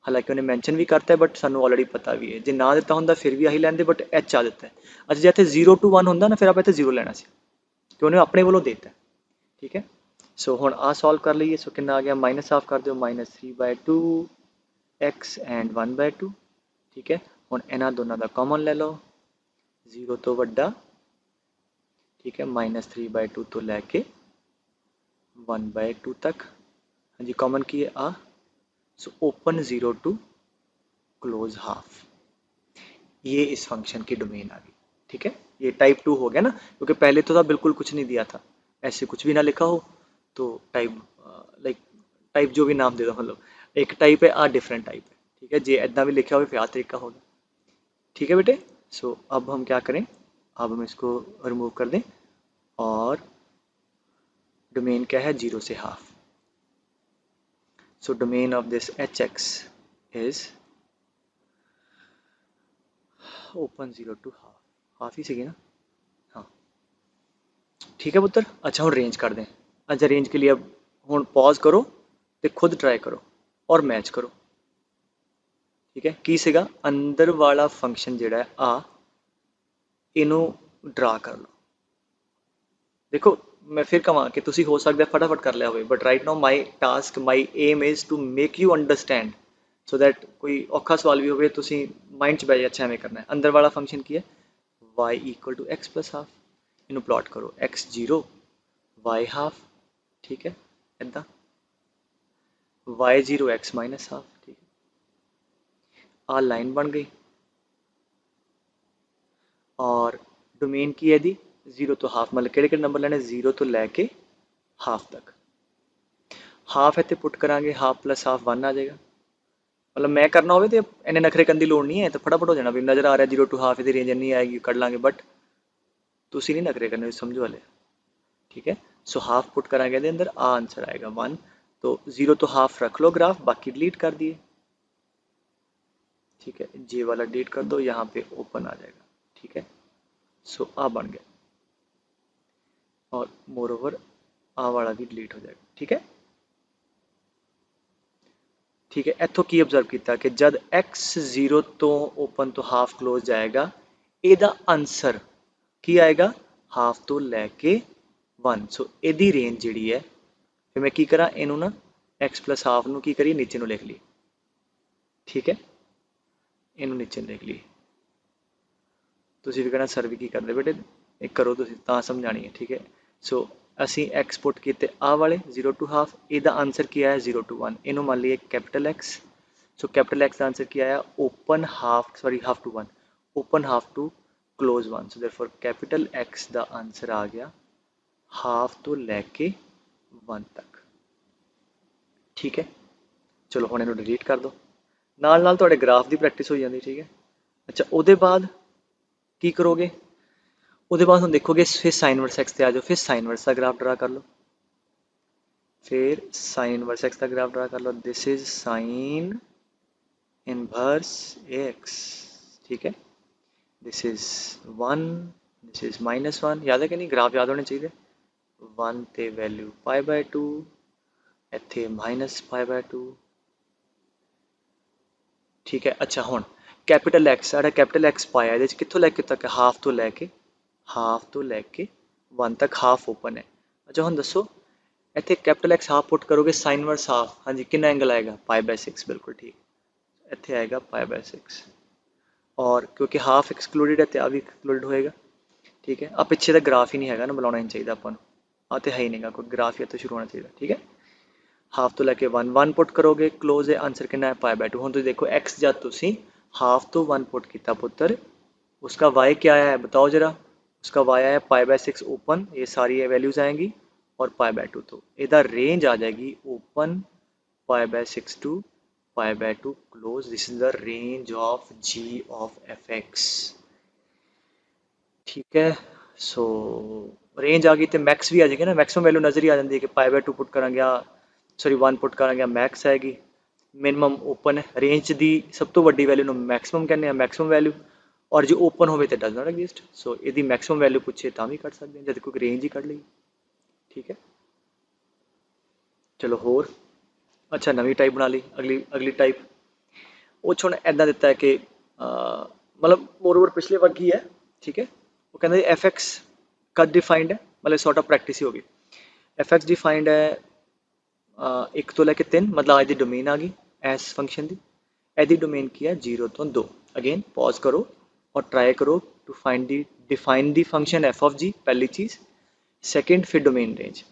हालांकि उन्हें मैंशन भी करता है बट सानू ऑलरेडी पता भी है जे ना दिता होंदा फिर भी आही लैंदे बट एच आ दिता है। अच्छा जे इत्थे 0 to 1 होंदा ना फिर आप इत्थे 0 लेना सी कि उन्हें अपने वालों देता है। ठीक है सो हुण आ सॉल्व कर लीए सो कितना आ गया माइनस हाफ कर दो -3/2 एक्स एंड 1/2। ठीक है हुण इन्हां दोनों का कॉमन ले लो 0 तो वड्डा। ठीक है -3/2 तो लैके 1/2 तक हाँ जी कॉमन की है आ so open 0 to close half. ये इस फंक्शन की डोमेन आ गई। ठीक है ये टाइप 2 हो गया ना क्योंकि पहले तो था बिल्कुल कुछ नहीं दिया था ऐसे कुछ भी ना लिखा हो तो टाइप लाइक टाइप जो भी नाम दे दो मतलब एक टाइप है आ डिफरेंट टाइप है। ठीक है जे इतना भी लिखा हो फिर आ तरीका होगा। ठीक है बेटे सो अब हम क्या करें अब हम इसको रिमूव कर दें और डोमेन क्या है 0 से half. So domain of this h x is open 0 to half ही सही ना हाँ। ठीक है पुत्र अच्छा हम रेंज कर दें। अच्छा रेंज के लिए अब हम पॉज करो तो खुद ट्राई करो और मैच करो। ठीक है की सीगा अंदर वाला फंक्शन जिहड़ा है आ इनू ड्रा कर लो। देखो मैं फिर कहां कि तुसी हो सकता है फटाफट कर लिया हो but right now my task my aim is to make you understand so that कोई औखा सवाल भी हो तुसी माइंड च बैठे अच्छा एवं करना है। अंदर वाला फंक्शन की है y equal to x plus half इनू प्लॉट करो x 0 y हाफ। ठीक है इदा y 0 x माइनस हाफ। ठीक है आ लाइन बन गई और डोमेन की है दी 0 तो हाफ मतलब किहड़े नंबर लेने 0 तो लैके हाफ तक। हाफ इत्थे पुट करांगे हाफ प्लस हाफ 1 आ जाएगा मतलब मैं करना हो तो इन्ने नखरे करने की लोड़ नहीं है तो फटाफट हो जाना भी नज़र आ रहा है 0 टू हाफ की रेंज नहीं आएगी कर लाँगे बट तुसी नहीं नखरे करने समझो वाले। ठीक है सो हाफ पुट करांगे दे अंदर आ आंसर आएगा 1 तो 0 तो हाफ रख लो ग्राफ बाकी डिलीट कर दिए। ठीक है जे वाला डिलीट कर दो यहाँ पे ओपन आ जाएगा ठीक है। सो आ बन गया और मोर ओवर आ वाला भी डिलीट हो जाएगा, ठीक है। ठीक है, इत्थों की ऑब्जर्व किया कि जब x 0 तो ओपन तो हाफ क्लोज जाएगा, ਇਹਦਾ आंसर की आएगा हाफ तो लैके 1। सो ਇਹਦੀ रेंज ਜਿਹੜੀ है, फिर मैं की करा इनू ना x प्लस हाफ ਨੂੰ की करिए नीचे ਨੂੰ लिख ली, ठीक है। इनू नीचे लिख ली, तुसी भी कहना सर भी की करते बेटे, एक करो तुसी तां समझानी है, ठीक है। सो असी एक्सपोर्ट किए आ वाले 0 टू हाफ, ਇਹਦਾ आंसर की आया 0 टू 1, इनू मान लिए कैपिटल एक्स। सो कैपिटल एक्स का आंसर क्या आया open half, sorry half to 1, open half to close 1। So therefore capital x का आंसर आ गया हाफ तो लैके 1 तक, ठीक है। चलो हुण इनू डिलीट कर दो, नाल नाल तुहाडे ग्राफ की प्रैक्टिस हो जाती, ठीक है। अच्छा उहदे बाद की करोगे, उसके बाद हम देखोगे फिर साइन इनवर्स एक्स पे आ जाओ, फिर साइन इनवर्स का ग्राफ ड्रा कर लो, फिर साइन इनवर्स एक्स का ग्राफ ड्रा कर लो। This is sine inverse x, ठीक है। दिस इज 1, दिस इज -1, याद है कि नहीं, ग्राफ याद होने चाहिए। 1 ते वैल्यू π/2, इत्थे -π/2, ठीक है। अच्छा हुण कैपिटल एक्स, साढ़ा कैपिटल एक्स पाया इहदे कित्थों लैके तक, हाफ तो लैके 1 तक, हाफ ओपन है। अच्छा हुण दसो इत्थे कैपिटल एक्स हाफ पुट करोगे साइन इनवर्स हाफ, हाँ जी कितना एंगल आएगा π/6, बिल्कुल ठीक, इत्थे आएगा π/6। और क्योंकि हाफ एक्सक्लूडिड है तो आ भी एक्सक्लूडिड होएगा, ठीक है। आ पिछे तो ग्राफ ही नहीं है ना, बुलाना ही नहीं चाहिए अपन, आ तो है ही नहीं, कोई ग्राफ ही तो शुरू होना चाहिए, ठीक है। हाफ तो लैके 1 पुट करोगे, क्लोज है, आंसर कितना है π/2। हुण तुसीं देखो एक्स जब तुसीं हाफ तो 1 पुट किया पुत्र, उसका वाई क्या आया है बताओ जरा, उसका वाई आया π/6 ओपन, ये सारी ये वैल्यूज आएंगी, और π/2, तो इधर रेंज आ जाएगी open π/6 to π/2 close. This is the range of g of f x, ठीक है। सो रेंज आ गई तो मैक्स भी आ जाएगी ना, मैक्सिमम वैल्यू नज़र ही आ जाती है कि π/2 पुट करा, सॉरी 1 पुट करा मैक्स आएगी, मिनिमम ओपन है, रेंज की सब तो वड्डी वैल्यू मैक्सिमम कहने हैं, मैक्सिमम वैल्यू, और जो ओपन हो तो डज नॉट एग्जिस्ट। सो यदि मैक्सिमम वैल्यू पूछे तो भी कट सकते हैं, जब कोई रेंज ही कट ली, ठीक है। चलो होर, अच्छा नवी टाइप बना ली, अगली अगली टाइप वो हुण इदा दिता है कि मतलब मोर ओवर पिछले वर्ग ही है, ठीक है। वो कहते हैं एफ एक्स कद डिफाइंड है, मतलब सॉर्ट ऑफ प्रैक्टिस ही होगी। एफ एक्स डिफाइंड है 1 तो लैके 3, मतलब आज की डोमेन आ गई एस फंक्शन की, यदि डोमेन की है 0 तो 2। अगेन पॉज करो और ट्राई करो to find the define the function f of g, पहली चीज़। सेकंड फिर डोमेन रेंज,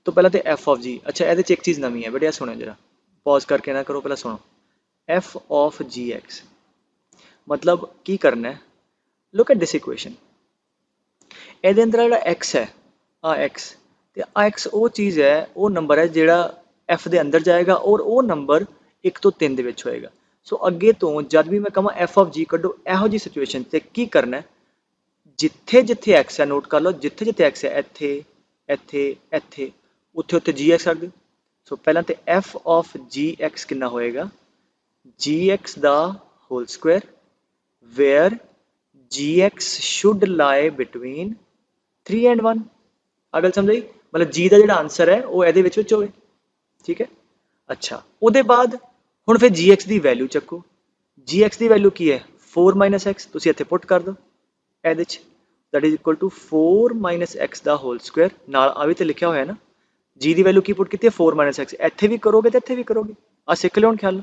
तो पहला तो एफ ऑफ जी। अच्छा ये एक चीज़ नवी है बेटे, सुनो जरा, पॉज करके ना करो, पहला सुनो। एफ ऑफ जी एक्स मतलब की करना है, लुक एट दिस इक्वेशन, ये अंदर जो एक्स है आ एक्स, तो आ एक्स वो चीज़ है, वो नंबर है जोड़ा एफ के अंदर जाएगा, और वो नंबर 1 तो 3 के होएगा। सो अगे तो जब भी मैं कहा एफ ऑफ जी कड्डो, यहो जी सिचुएशन से की करना है, जिथे जिथे एक्स है नोट कर लो, जिथे जिथे एक्स है इत्थे इत्थे इत्थे उत्थे उत्थे जी एक्स रख दो। सो पहला तो एफ ऑफ जी एक्स कितना होएगा, g x the whole square where g x should lie between 3 and 1। अगल समझ आई, मतलब जी का जो आंसर है वो ये हो, ठीक है। अच्छा उसके बाद हुण फिर जी एक्स की वैल्यू चक्को, जी एक्स की वैल्यू की है 4 माइनस एक्स, तुसीं इत्थे पुट कर दो, ये that is equal to 4 minus x the whole square, नाल आ भी तो लिखा हुआ है ना, जी की वैल्यू की पुट की है 4 माइनस एक्स, इत्थे भी करोगे तो इत्थे भी करोगे, आ सीख लो ख्याल।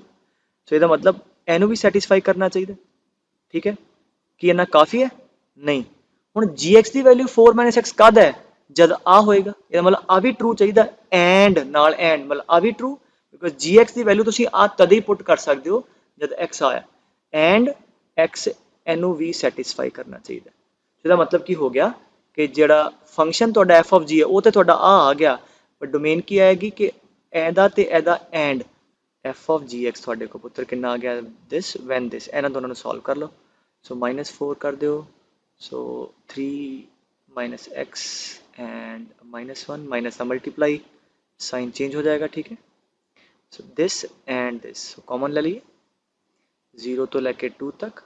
सो इसका मतलब इनू भी सैटिस्फाई करना चाहिए, ठीक है। कि इन्ना काफ़ी है नहीं, हुण जी एक्स की वैल्यू 4 माइनस एक्स कद है जब आ होएगा, ये मतलब आ भी ट्रू चाहिए, एंड नाल एंड मतलब आ भी ट्रू, बिकॉज जी एक्स की वैल्यू तुसीं आ तद ही पुट कर सकते हो जब एक्स आया, एंड एक्स इनू भी सैटिस्फाई करना चाहिए। इसका मतलब की हो गया कि जोड़ा फंक्शन तुहाडा एफ ऑफ जी है वो तो तुहाडा आ गया, पर डोमेन की आएगी कि एदा ते एदा and f of ji x तुहाडे को पुत्र कितना आ गया, दिस वैन दिस, इन्हां दोनों सॉल्व कर लो। सो -4 कर दो, सो 3 माइनस एक्स एंड -1 माइनस का मल्टीप्लाई, साइन चेंज हो जाएगा, ठीक है। So this and this common ले लिए, 0 तो लेके 2 तक,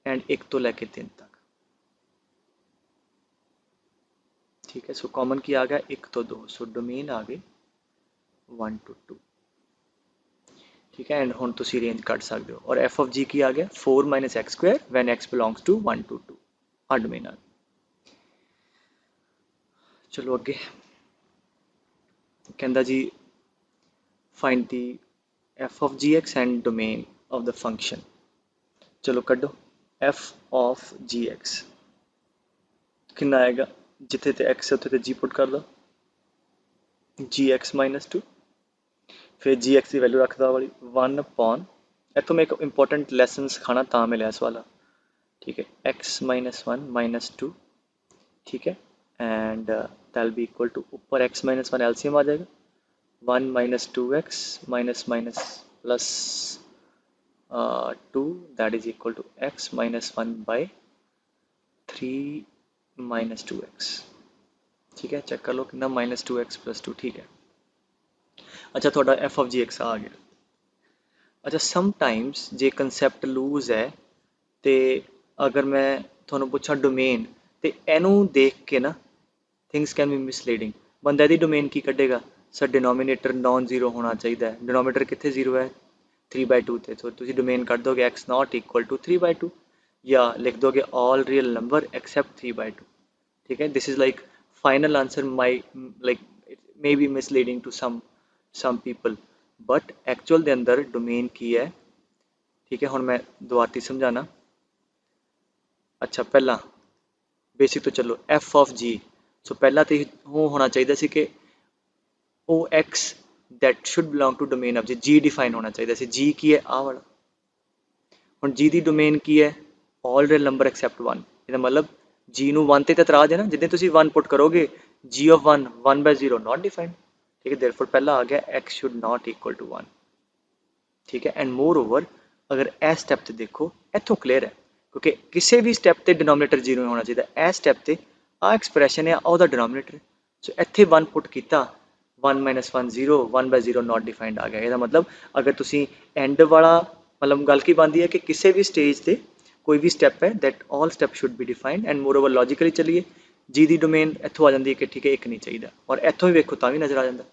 एंड 1 तो लैके 3 तक। ठीक है, सो कॉमन की आ गया 1 तो 2, सो डोमेन आ गई 1 to 2। ठीक है, एंड हुण तुसी रेंज कट सकते हो। और एफ ऑफ जी की आ गया 4 - x² when x belongs to 1 to 2। आ डोमेन आ गया। चलो अगे कहता जी find the f of ji x and domain of the function. चलो कड्डो एफ ऑफ जी एक्स कितना आएगा, जिथे ते एक्स है उत्थे ते जी पुट कर दो, जी एक्स -2, फिर जी एक्स की वैल्यू रखदा वाली 1 अपॉन, इतों मैं एक इंपॉर्टेंट लैसन सिखाना ता मिला इस वाला। ठीक है, x -1 -2। ठीक है, and that'll be equal to ऊपर x -1 एलसीएम आ जाएगा 1 - 2x minus minus plus 2 that is equal to x -1/3 - 2x। ठीक है, चेक कर लो कितना -2x + 2। ठीक है, अच्छा थोड़ा एफ ऑफ जी एक्स आ गया। अच्छा समटाइम्स जे कंसैप्ट लूज है तो अगर मैं थोड़ा पूछा डोमेन तो एनू देख के ना थिंग्स कैन बी मिसलीडिंग। बंदा यदि डोमेन की कढ़ेगा सर डिनोमीनेटर नॉन जीरो होना चाहिए। डिनोमीनेटर कितने जीरो है 3/2 थे, तो तुम डोमेन कट दोगे x नॉट इक्वल टू 3/2 या लिख दोगे ऑल रियल नंबर एक्सेप्ट 3/2। ठीक है, this is like final answer my like may be misleading to some people but actual दे अंदर डोमेन की है। ठीक है, हुण मैं दुआती समझाना। अच्छा पहला बेसिक तो चलो एफ ऑफ जी, सो पहला तो वो होना चाहिए सी कि ओ x that should belong to domain of g define होना चाहिए सी। जी की है आ वाला, हुण जी दी डोमेन की है ऑल रियल नंबर एक्सेप्ट 1। ਇਹਦਾ मतलब जी ਨੂੰ 1 ਤੇ ਇਤਰਾਜ਼ है ना, जिद्दां ਤੁਸੀਂ 1 पुट करोगे g of 1 1/0 नॉट डिफाइंड। ठीक है, देयरफॉर पहला आ गया x should not equal to 1। ठीक है, एंड मोर ओवर अगर ए स्टैप ते देखो इत्थों क्लियर है क्योंकि किसी भी स्टैप ते डिनोमीनेटर 0 होना चाहिए। ए स्टैप ते आ एक्सप्रैशन है ਉਹਦਾ डिनोमीनेटर, सो इत्थे 1 पुट किया 1 - 1 0 1/0 नॉट डिफाइंड आ गया। ਇਹਦਾ मतलब अगर तुसी एंड वाला मतलब गल की बनती है कि किसी भी स्टेज ते कोई भी स्टैप है that all step should be defined and more over logically चलिए जी दी डोमेन इत्थों आ जाती है कि ठीक है एक नहीं चाहिए और इत्थों भी वेखो भी नजर आ जाता।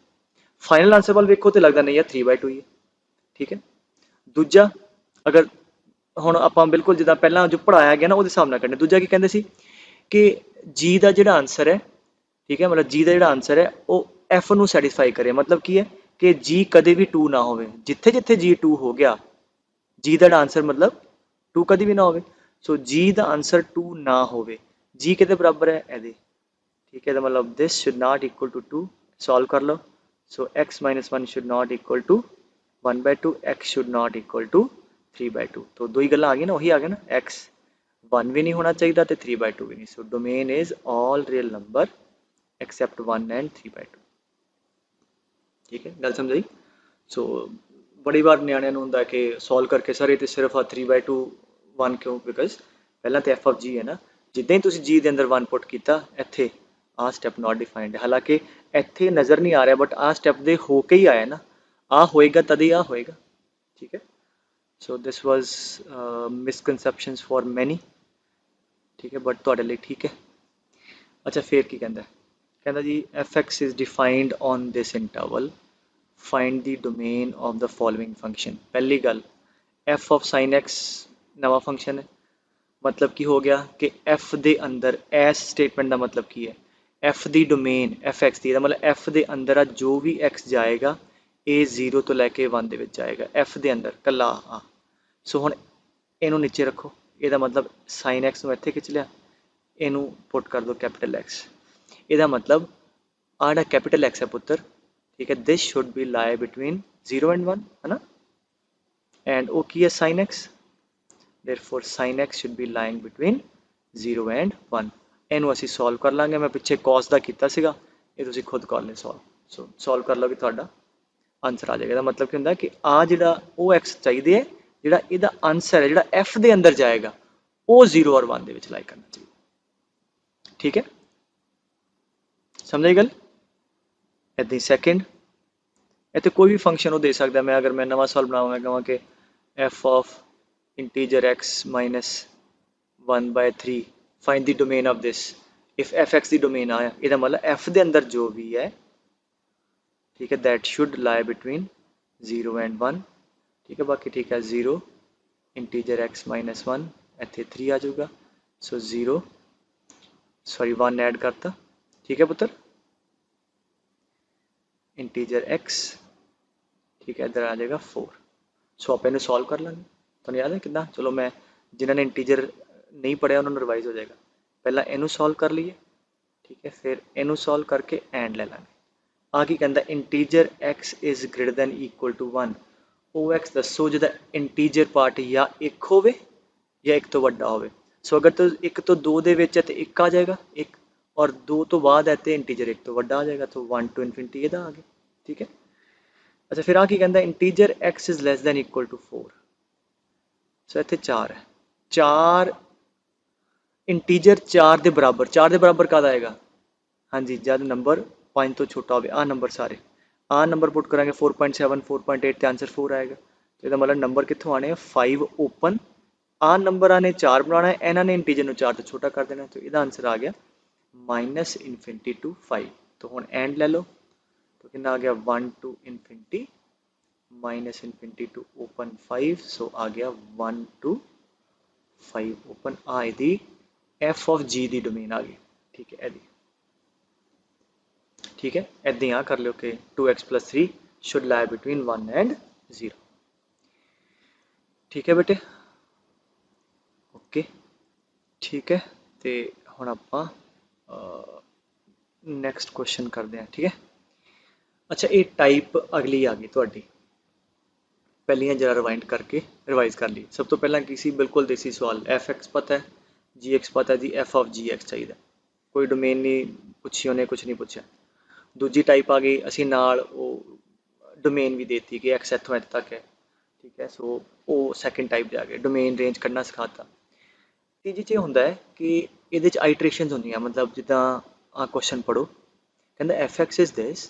फाइनल आंसर वाल वेखो तो लगता नहीं है 3/2 ही है। ठीक है, दूजा अगर ਹੁਣ ਆਪਾਂ ਬਿਲਕੁਲ ਜਿੱਦਾਂ ਪਹਿਲਾਂ ਜੋ ਪੜਾਇਆ ਗਿਆ ਨਾ ਉਹਦੇ ਹਿਸਾਬ ਨਾਲ ਕਰਨੇ। ਦੂਜਾ ਕੀ ਕਹਿੰਦੇ ਸੀ ਕਿ ਜੀ ਦਾ ਜਿਹੜਾ ਆਨਸਰ ਹੈ, ਠੀਕ ਹੈ, ਮਤਲਬ ਜੀ ਦਾ ਜਿਹੜਾ ਆਨਸਰ ਹੈ ਉਹ ਐਫ ਨੂੰ ਸੈਟੀਸਫਾਈ ਕਰੇ। ਮਤਲਬ ਕੀ ਹੈ ਕਿ ਜੀ ਕਦੇ ਵੀ 2 ਨਾ ਹੋਵੇ, ਜਿੱਥੇ ਜਿੱਥੇ ਜੀ 2 ਹੋ ਗਿਆ ਜੀ ਦਾ ਆਨਸਰ मतलब 2 ਕਦੀ ਵੀ ਨਾ ਹੋਵੇ। ਸੋ ਜੀ ਦਾ ਆਨਸਰ 2 ਨਾ ਹੋਵੇ, ਜੀ ਕਿਹਦੇ ਬਰਾਬਰ ਹੈ ਇਹਦੇ। ठीक है, तो मतलब this should not equal to 2। Solve कर लो, so x - 1 should not equal to 1/2, x should not equal to 3/2। तो दो ही गल्लां आ गई ना, वही आ गया ना, x 1 भी नहीं होना चाहिए तो 3/2 भी नहीं। So domain is all real number except 1 and 3/2। ठीक है, गल समझ आई। सो बड़ी बार न्याणिਆਂ ਨੂੰ ਹੁੰਦਾ कि सॉल्व करके सर ये सिर्फ 3/2 1 क्यों, बिकॉज पहला तो एफ ऑफ जी है ना, जिद्दां ही तुसीं जी के अंदर 1 पुट किया इत्थे आ स्टैप नॉट डिफाइंड। हालांकि इत्थे नज़र नहीं आ रहा बट आ स्टैप दे हो के ही आया ना, आ होएगा तभी आ होएगा। ठीक है, so this was misconceptions for many. ठीक है, बट तुहाडे लिए ठीक है। अच्छा फिर की कहता है, कहता जी f x is defined on this interval, find the domain of the following function. पहली गल एफ ऑफ साइन एक्स नवा फंक्शन है, मतलब की हो गया कि एफ दे अंदर एस स्टेटमेंट का मतलब की है एफ दी डोमेन एफ एक्स दी, मतलब एफ दे अंदर जो भी एक्स जाएगा ये 0 तो लैके 1 दे विच जाएगा एफ दे अंदर कला आ। सो हुण इनू नीचे रखो, ਇਹਦਾ मतलब साइन एक्स ਨੂੰ ਇੱਥੇ खिंच लिया, इनू पुट कर दो कैपिटल एक्स। ਇਹਦਾ मतलब आड़ा कैपिटल एक्स है पुत्र। ठीक है, this should be lie between 0 and 1 है ना, एंड वो की है sine x, therefore sin x should be lying between 0 and 1। ਇਹਨੂੰ ਅਸੀਂ ਸੋਲਵ ਕਰ ਲਾਂਗੇ, ਮੈਂ ਪਿੱਛੇ cos ਦਾ ਕੀਤਾ ਸੀਗਾ, ਇਹ ਤੁਸੀਂ ਖੁਦ ਕਰ ਲੈ ਸੋਲਵ। ਸੋ ਸੋਲਵ ਕਰ ਲਓਗੇ ਤੁਹਾਡਾ ਆਨਸਰ ਆ ਜਾਏਗਾ। ਇਹਦਾ मतलब ਕੀ ਹੁੰਦਾ ਕਿ ਆ ਜਿਹੜਾ ਉਹ x ਚਾਹੀਦੇ ਹੈ, ਜਿਹੜਾ ਇਹਦਾ ਆਨਸਰ ਹੈ ਜਿਹੜਾ f ਦੇ ਅੰਦਰ ਜਾਏਗਾ ਉਹ 0 और 1 ਦੇ ਵਿੱਚ ਲਾਈ ਕਰਨਾ ਚਾਹੀਦਾ। ਠੀਕ ਹੈ, ਸਮਝ ਆਈ ਗੱਲ। ਇੱਦਾਂ ਹੀ ਸੈਕਿੰਡ ਇੱਥੇ ਕੋਈ ਵੀ ਫੰਕਸ਼ਨ ਉਹ ਦੇ ਸਕਦਾ। मैं अगर मैं नवा सवाल बनाऊंगा कहां कि f of integer x minus 1/3 find the domain of this if F x the domain आया ਇਹਦਾ मतलब f ਦੇ ਅੰਦਰ ਜੋ ਵੀ ਹੈ ठीक है that should lie between 0 and 1 ठीक है बाकी ठीक है 0 इंटीजर x माइनस 1 ਇੱਥੇ 3 आ जाऊगा सो 0 सॉरी 1 ऐड करता ठीक है पुत्र इंटीजर x ठीक है इधर आ जाएगा 4 सो आप इन्हें सॉल्व कर लेंगे तो याद है कितना चलो मैं जिन्होंने इंटीजर नहीं पढ़िया उन्होंने रिवाइज हो जाएगा पहला इनू सॉल्व कर लीए ठीक है फिर इनू सॉल्व करके एंड ले लेंगे आ की कहता integer x is greater than equal to 1 ओ एक्स दसो जिहदा इंटीजर पार्ट या एक होवे या एक तो वड्डा होवे सो अगर तो एक तो दो दे विच है तो एक आ जाएगा एक और दो तो बाद है तो इंटीजर एक तो वड्डा आ जाएगा तो 1 टू इनफिनिटी इहदा आ गया ठीक है अच्छा फिर आ की कहता integer x is less than equal to 4 so इत्थे 4 है 4 इंटीजर 4 के बराबर कद आएगा हाँ जी जब नंबर 5 तो छोटा हो आ नंबर सारे आ नंबर पुट करेंगे 4.7 4.8 तो आंसर 4 आएगा तो यदा मतलब नंबर कितों आने 5 ओपन आ नंबर आने 4 बनाना है इन्होंने इंटीजर को 4 तो छोटा कर देना तो यदा आंसर आ गया माइनस इनफिनिटी टू 5 तो हुण एंड ले लो तो कितना आ गया 1 to infinity minus infinity to open 5 so आ गया 1 टू 5 ओपन आ यदी एफ ऑफ जी की डोमेन आ गई ठीक है यदी ठीक है ऐसे यहाँ कर लो कि 2x + 3 should lie between 1 and 0 ठीक है बेटे ओके ठीक है तो हुण आपां नैक्सट क्वेश्चन करते हैं ठीक है अच्छा ये टाइप अगली आ गई तुहाडी पहलियां जरा रिवाइंड करके रिवाइज कर ली सब तो पहला की सी बिल्कुल देसी सवाल एफ एक्स पता है जी एक्स पता है जी एफ ऑफ जी एक्स चाहिए कोई डोमेन नहीं पूछी उन्हें कुछ नहीं पूछा दूजी टाइप आ गई असी नाल डोमेन भी देती कि एक्स इत्थों इत्थे तक है ठीक है सो वो सैकेंड टाइप दे आ गए डोमेन रेंज कढ़ना सिखाता तीजी च होंदा है कि ये आइट्रेशन होंदियां मतलब जिदा आ क्वेश्चन पढ़ो कहता f x is this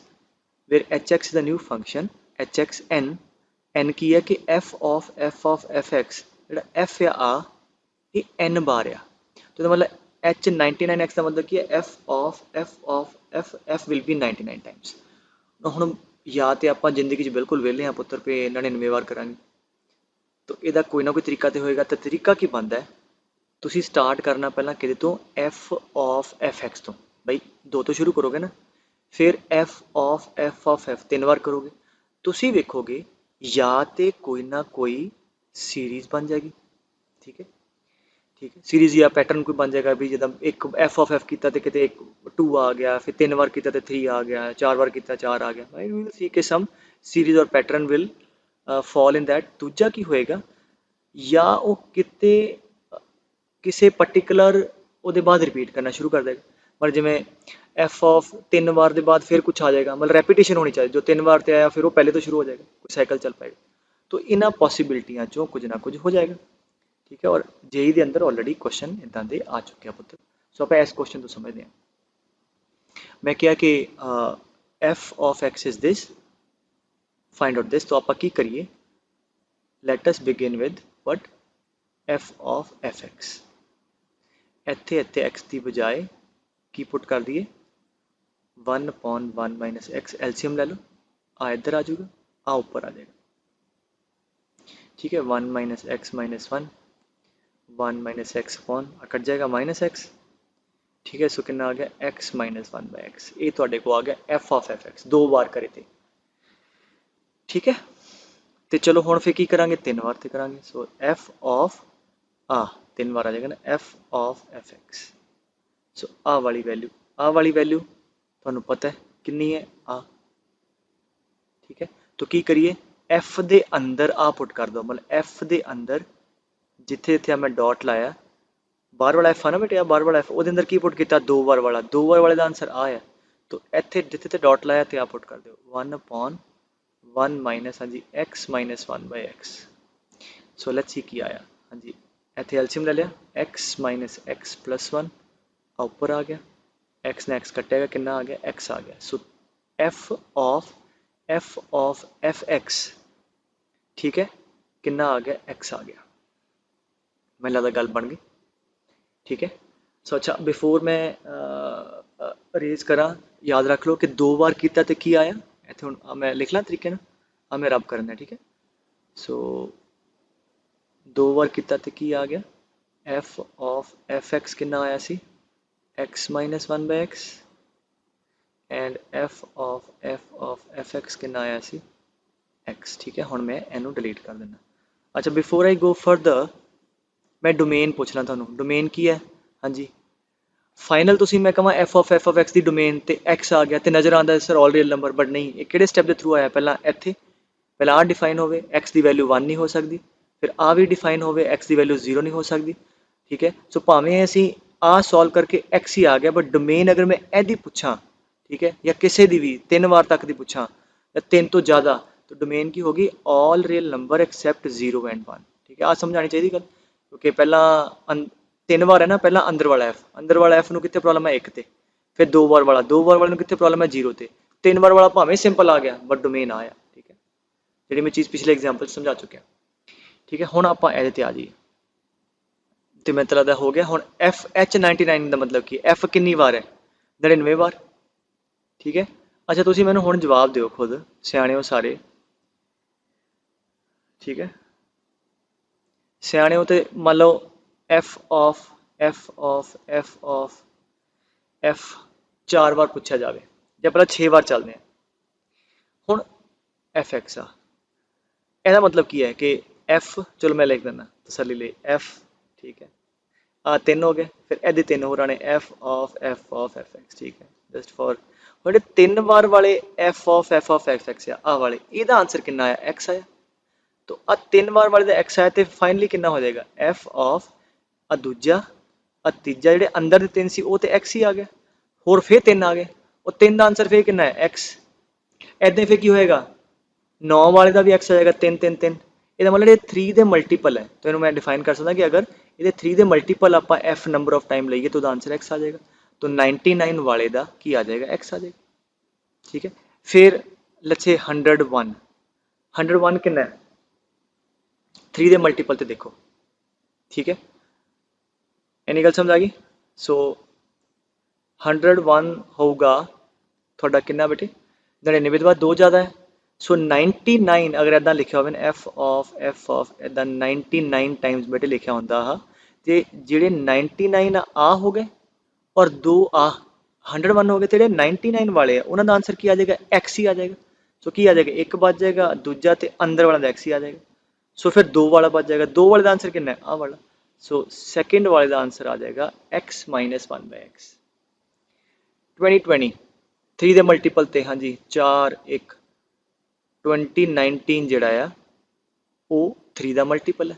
where h x is the new function h x n की है कि एफ एक्स जो एफ आ ये एन बार आ तो मतलब एच 99x का मतलब की है एफ विल बी 99 टाइम्स हुण या तो आप जिंदगी बिल्कुल वेले हाँ पुत्र पे 99 बार करांगे तो यदा कोई ना कोई तरीका तो होएगा तो तरीका की बनता है तुसी स्टार्ट करना पहला कि तो एफ ऑफ एफ एक्स तो भाई दो तो शुरू करोगे ना फिर एफ ऑफ एफ 3 बार करोगे तुसी वेखोगे या तो कोई ना कोई सीरीज बन जाएगी ठीक है सीरीज या पैटर्न कोई बन जाएगा भी जिदा एक एफ ऑफ एफ किया तो कितने एक 2 आ गया फिर 3 बार किया तो 3 आ गया 4 बार किया 4 आ गया राइट वी विल सी के सम सीरीज और pattern will fall in that दूजा की होएगा या वो किते किसी पर्टिकुलर ਉਹਦੇ बाद रिपीट करना शुरू कर देगा पर जिमें एफ ऑफ 3 बार के बाद फिर कुछ आ जाएगा मतलब रेपीटेशन होनी चाहिए जो 3 बार से आया फिर वो पहले तो शुरू हो जाएगा कोई साइकिल चल पाएगा तो इन्होंने पॉसिबिलिटियां चो कुछ ना कुछ हो जाएगा ठीक है और जेई के अंदर ऑलरेडी क्वेश्चन इदा के आ चुके हैं पुत्र सो आप इस क्वेश्चन तो समझते हैं मैं क्या कि f of x is this find out this तो आप की करिए let us begin with what F of f x इत्थे इत्थे एक्स की बजाय की पुट कर दिए 1/1 माइनस एक्स एलसीएम ले लो आ इधर आ जाऊगा आ ऊपर आ जाएगा ठीक है 1 minus x minus 1 minus x upon cut जाएगा माइनस एक्स ठीक है सो कितना आ गया एक्स माइनस 1/x ये थोड़े को आ गया एफ ऑफ एफ एक्स 2 बार करे थे ठीक है तो चलो हुण फिर की करांगे 3 बार तो करांगे सो एफ ऑफ आ 3 बार आ जाएगा ना एफ ऑफ एफ एक्स सो आ वाली वैल्यू तुहानू पता है कितनी है आ ठीक है तो की करिए एफ दे अंदर आ पुट कर दो मतलब एफ दे अंदर जिथे जिथे मैं डॉट लाया बार वाला एफ है ना बेटे बार वाला एफ वो अंदर की पुट किया 2 बार वाले का आंसर आ है तो इतने जिथे जिथे डॉट लाया तो आ पुट कर दो 1/1 माइनस हाँ जी x minus 1/x so let's see की आया हाँ जी इतने एलसीएम ले लिया एक्स माइनस एक्स प्लस 1 ऊपर आ गया एक्स ने एक्स कटेगा कितना आ गया एक्स आ गया सो एफ ऑफ एफ एक्स ठीक है कितना आ गया एक्स आ गया मैं लगता गल बन गई ठीक है। सो अच्छा बिफोर मैं अरेज करा, याद रख लो कि 2 बार किया तो की आया इतने हूँ मैं लिख ला तरीके ना, हाँ मैं रब करना ठीक है। सो 2 बार किया तो की आ गया, एफ ऑफ एफ एक्स कितना आया सी, x minus one by x, and f of f x कितना आया सी, एक्स। ठीक है, ਹੁਣ मैं ਇਹਨੂੰ डिलीट कर देना। अच्छा बिफोर आई गो फर्दर मैं डोमेन पूछना ਤੁਹਾਨੂੰ, डोमेन की है, हाँ जी फाइनल ਤੁਸੀਂ मैं ਕਹਾਂ एफ ऑफ एक्स की डोमेन ਤੇ एक्स आ गया ਤੇ नज़र आता sir all real number, but नहीं ਇਹ ਕਿਹੜੇ ਸਟੈਪ ਦੇ ਥਰੂ ਆਇਆ, ਪਹਿਲਾਂ ਇੱਥੇ ਪਹਿਲਾਂ ਆ डिफाइन ਹੋਵੇ एक्स ਦੀ वैल्यू 1 नहीं हो सकती, फिर आ भी डिफाइन होवे एक्स की वैल्यू 0 नहीं हो सकती। ठीक है, सो भावें असी आ सॉल्व करके एक्स ही आ गया, बट डोमेन अगर मैं यदि पूछा ठीक है या किसी की भी 3 बार तक की पूछा या 3 तो ज़्यादा, तो डोमेन की होगी all real number accept 0 and 1। ठीक है, आ समझानी चाहिए गल, क्योंकि पहला 3 बार है ना, पहला अंदर वाला एफ ਨੂੰ ਕਿੱਥੇ प्रॉब्लम है 1 ਤੇ, फिर 2 बार वाले ਨੂੰ ਕਿੱਥੇ प्रॉब्लम है 0 ਤੇ, 3 बार वाला भावें सिंपल आ गया बट डोमेन आया। ठीक है, ਜਿਹੜੀ मैं चीज़ पिछले एग्जाम्पल समझा चुकिया। ठीक है, ਹੁਣ ਆਪਾਂ ਇਹਦੇ ਤੇ ਆ ਜਾਈਏ ਤੇ ਮੈਨੂੰ ਲੱਗਦਾ ਹੋ ਗਿਆ। ਹੁਣ एफ एच 99 ਦਾ मतलब ਕੀ, एफ ਕਿੰਨੀ ਵਾਰ है 99 ਵਾਰ। ठीक है, अच्छा ਤੁਸੀਂ ਮੈਨੂੰ ਹੁਣ ਜਵਾਬ ਦਿਓ खुद ਸਿਆਣੇ ਹੋ ਸਾਰੇ। ठीक है, ਸਿਆਣੇ ਹੋ ਤੇ ਮੰਨ ਲਓ एफ 4 ਵਾਰ ਪੁੱਛਿਆ ਜਾਵੇ ਜਾਂ ਪਹਿਲਾਂ 6 ਵਾਰ ਚੱਲਦੇ ਆ। ਹੁਣ एफ एक्स ਆ, ਇਹਦਾ मतलब ਕੀ ਹੈ कि एफ, चलो मैं लिख देना तसली ले एफ। ठीक है, आ 3 हो गए, फिर ਇਹਦੇ 3 ਹੋਰ ਆਣੇ एफ ऑफ एफ एक्स। ठीक है, जस्ट फॉर ਜਿਹੜੇ 3 बार वाले एफ ऑफ एफ एक्स आ वाले, ਇਹਦਾ आंसर कितना आया, एक्स आया। तो आ 3 बार वाले ਦਾ एक्स आया तो फाइनली कितना हो जाएगा एफ ऑफ आ दूजा आ तीजा, ਜਿਹੜੇ अंदर ਦੇ 3 ਸੀ ਉਹ ਤੇ एक्स ही आ गया, ਹੋਰ फिर 3 आ गए, ਉਹ 3 ਦਾ आंसर फिर कितना है एक्स। ऐसे फिर की होएगा 9 वाले का भी एक्स आ जाएगा, 3 3 3, ਇਹਦਾ मतलब ये 3 ਦੇ मल्टीपल है, तो ਇਹਨੂੰ मैं डिफाइन कर सकता कि अगर ये 3 ਦੇ मल्टीपल आप एफ नंबर ऑफ टाइम लीए तो आंसर एक्स आ जाएगा, तो 99 वाले का की आ जाएगा एक्स आ जाएगा। ठीक है, फिर लच्छे 101 कितना है 3 ਦੇ मल्टीपल तो देखो। ठीक है, इन्नी गल समझ आ गई। सो 101 होगा थोड़ा कितना बेटे 99 तो बाद 2 ज़्यादा है, सो 99 अगर इदा लिखा हो एफ ऑफ इदा 99 टाइम्स बेटे लिखा होंगे हाँ, तो जोड़े 99 आ हो गए और 2 आ 101 हो गए, तो 99 वाले उन्होंने आंसर की आ जाएगा एक्स ही आ जाएगा। सो की आ जाएगा एक बच जाएगा, दूजा तो अंदर वाला एक्स ही आ जाएगा। सो फिर 2 वाला बच जाएगा, 2 वाले का आंसर कितना है आ वाला, सो सेकेंड वाले का आंसर आ जाएगा x minus one by x. 2020 3 ਦੇ मल्टीपल ਤੇ हाँ जी 4 1 2019 ਜਿਹੜਾ ਆ ਉਹ 3 ਦਾ मल्टीपल है।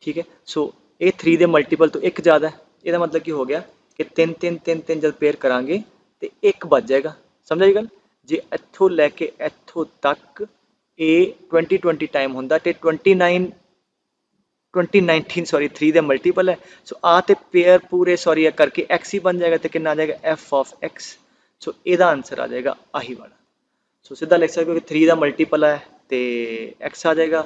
ठीक है, सो ये 3 ਦੇ मल्टीपल तो एक ज़्यादा है, ਇਹਦਾ मतलब की हो गया कि 3 3 3 3 जब पेयर करांगे तो एक बच जाएगा। समझ आई गल, जे इत्थों लैके इत्थों तक ये 2020 टाइम होंदा ते 2019 सॉरी 3 ਦੇ मल्टीपल है, सो आ तो पेयर पूरे सॉरी करके एक्स ही बन जाएगा, तो कितना आ जाएगा एफ ऑफ एक्स। सो ਇਹਦਾ आंसर आ जाएगा आही वाला। सो सीधा लिख सकते हो कि 3 का मल्टीपल है तो एक्स आ जाएगा,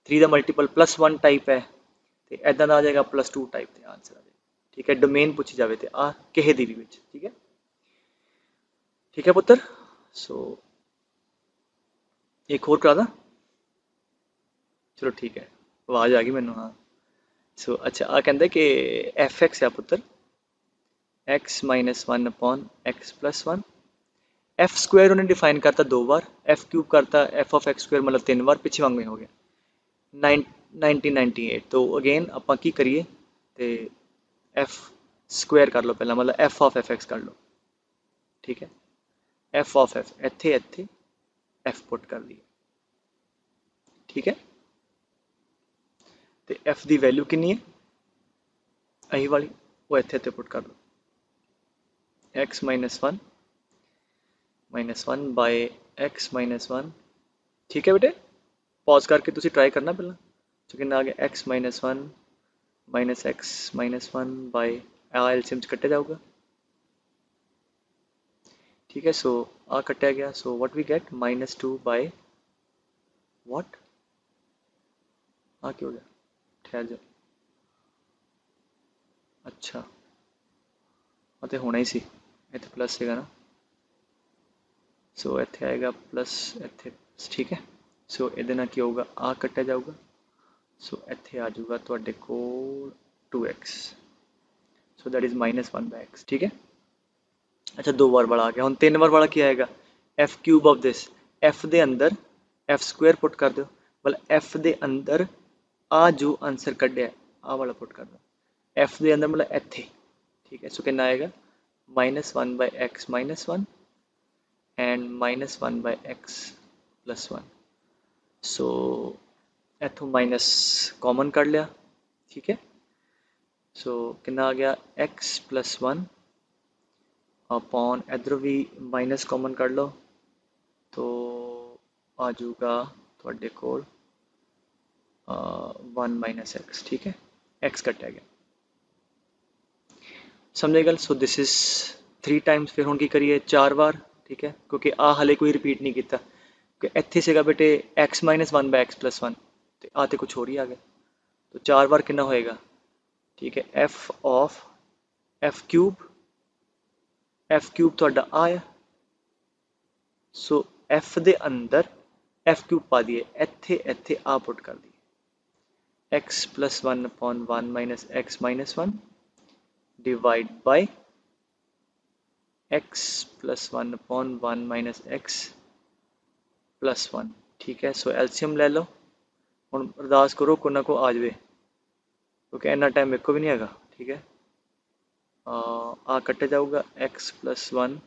3 का मल्टीपल +1 टाइप है तो इदा का आ जाएगा +2 टाइप का आंसर आ जाएगा। ठीक है, डोमेन पूछी जाए तो आ किसी दी भी। ठीक है पुत्र, सो एक होर करा दा, चलो ठीक है आवाज़ आ गई मैनू हाँ। सो अच्छा आ कहते कि एफ एक्स है पुत्र x minus one upon x plus one, F square उन्हें डिफाइन करता 2 बार, एफ क्यूब करता एफ ऑफ एक्स स्क्वायर मतलब 3 बार, पिछे वांग में हो गया 1998। तो अगेन आप की करिए तो एफ स्क्वायर कर लो पहला, मतलब एफ ऑफ एफ एक्स कर लो। ठीक है, एफ ऑफ एफ इत्थे इत्थे एफ पुट कर दिए। ठीक है, तो एफ की वैल्यू कितनी है अही वाली, वो इत्थे इत्थे पुट कर लो, x minus one by x minus one. ठीक है बेटे, पॉज करके तुसी ट्राई करना पहला, तो कितना आ गया x minus one by LCM कट्टे जाऊगा। ठीक है, सो आ कट्टा गया, so what we get -2 by what, आ क्या हो गया ठहर जाओ अच्छा ਉਹ ਤੇ ਹੋਣਾ ਹੀ ਸੀ ਇੱਥੇ ਪਲੱਸ ਸੀਗਾ ਨਾ ਸੋ ਇੱਥੇ ਆਏਗਾ ਪਲੱਸ ਇੱਥੇ ਠੀਕ ਹੈ ਸੋ ਇਹਦੇ ਨਾਲ ਕੀ ਹੋਊਗਾ ਆ ਕੱਟਿਆ ਜਾਊਗਾ ਸੋ ਇੱਥੇ ਆ ਜਾਊਗਾ ਤੁਹਾਡੇ ਕੋਲ 2x so that is -1/x ਠੀਕ ਹੈ ਅੱਛਾ 2 ਵਾਰ ਵਾਲਾ ਆ ਗਿਆ ਹੁਣ 3 ਵਾਰ ਵਾਲਾ ਕੀ ਆਏਗਾ f cube of this f ਦੇ ਅੰਦਰ f ਸਕੁਅਰ ਪੁੱਟ ਕਰ ਦਿਓ ਮਤਲਬ f ਦੇ ਅੰਦਰ ਆ ਜੋ ਆਨਸਰ ਕੱਢਿਆ ਆ ਵਾਲਾ ਪੁੱਟ ਕਰ ਦਿਓ f ਦੇ ਅੰਦਰ ਮਤਲਬ ਇੱਥੇ ठीक है सो कितना आएगा -1/x -1 एंड -1/x +1 सो इथों माइनस कॉमन कर लिया ठीक है सो कितना आ गया x +1 अपॉन इधर भी माइनस कॉमन कर लो तो आ जाऊगा थोड़े कोल 1 - x ठीक है x कटा गया समझे गल सो दिस इज 3 टाइम्स फिर हुण की करिए 4 बार ठीक है क्योंकि आ हले कोई रिपीट नहीं किया कि इत्थे सीगा बेटे x - 1/x +1 तो आ तो कुछ होर ही आ गया तो 4 बार कितना होएगा ठीक है f ऑफ f क्यूब तुहाडा आ है सो f दे अंदर f क्यूब पा दिए इत्थे इत्थे आ पुट कर दिए x +1 upon 1 - x -1 divide by x +1 upon 1 - x +1 ठीक है सो एल्शियम ले लो हुण अरदास करो को ना को आ जाए क्योंकि इन्ना टाइम मेरे को भी नहीं हैगा ठीक है आ कटे जाऊगा x +1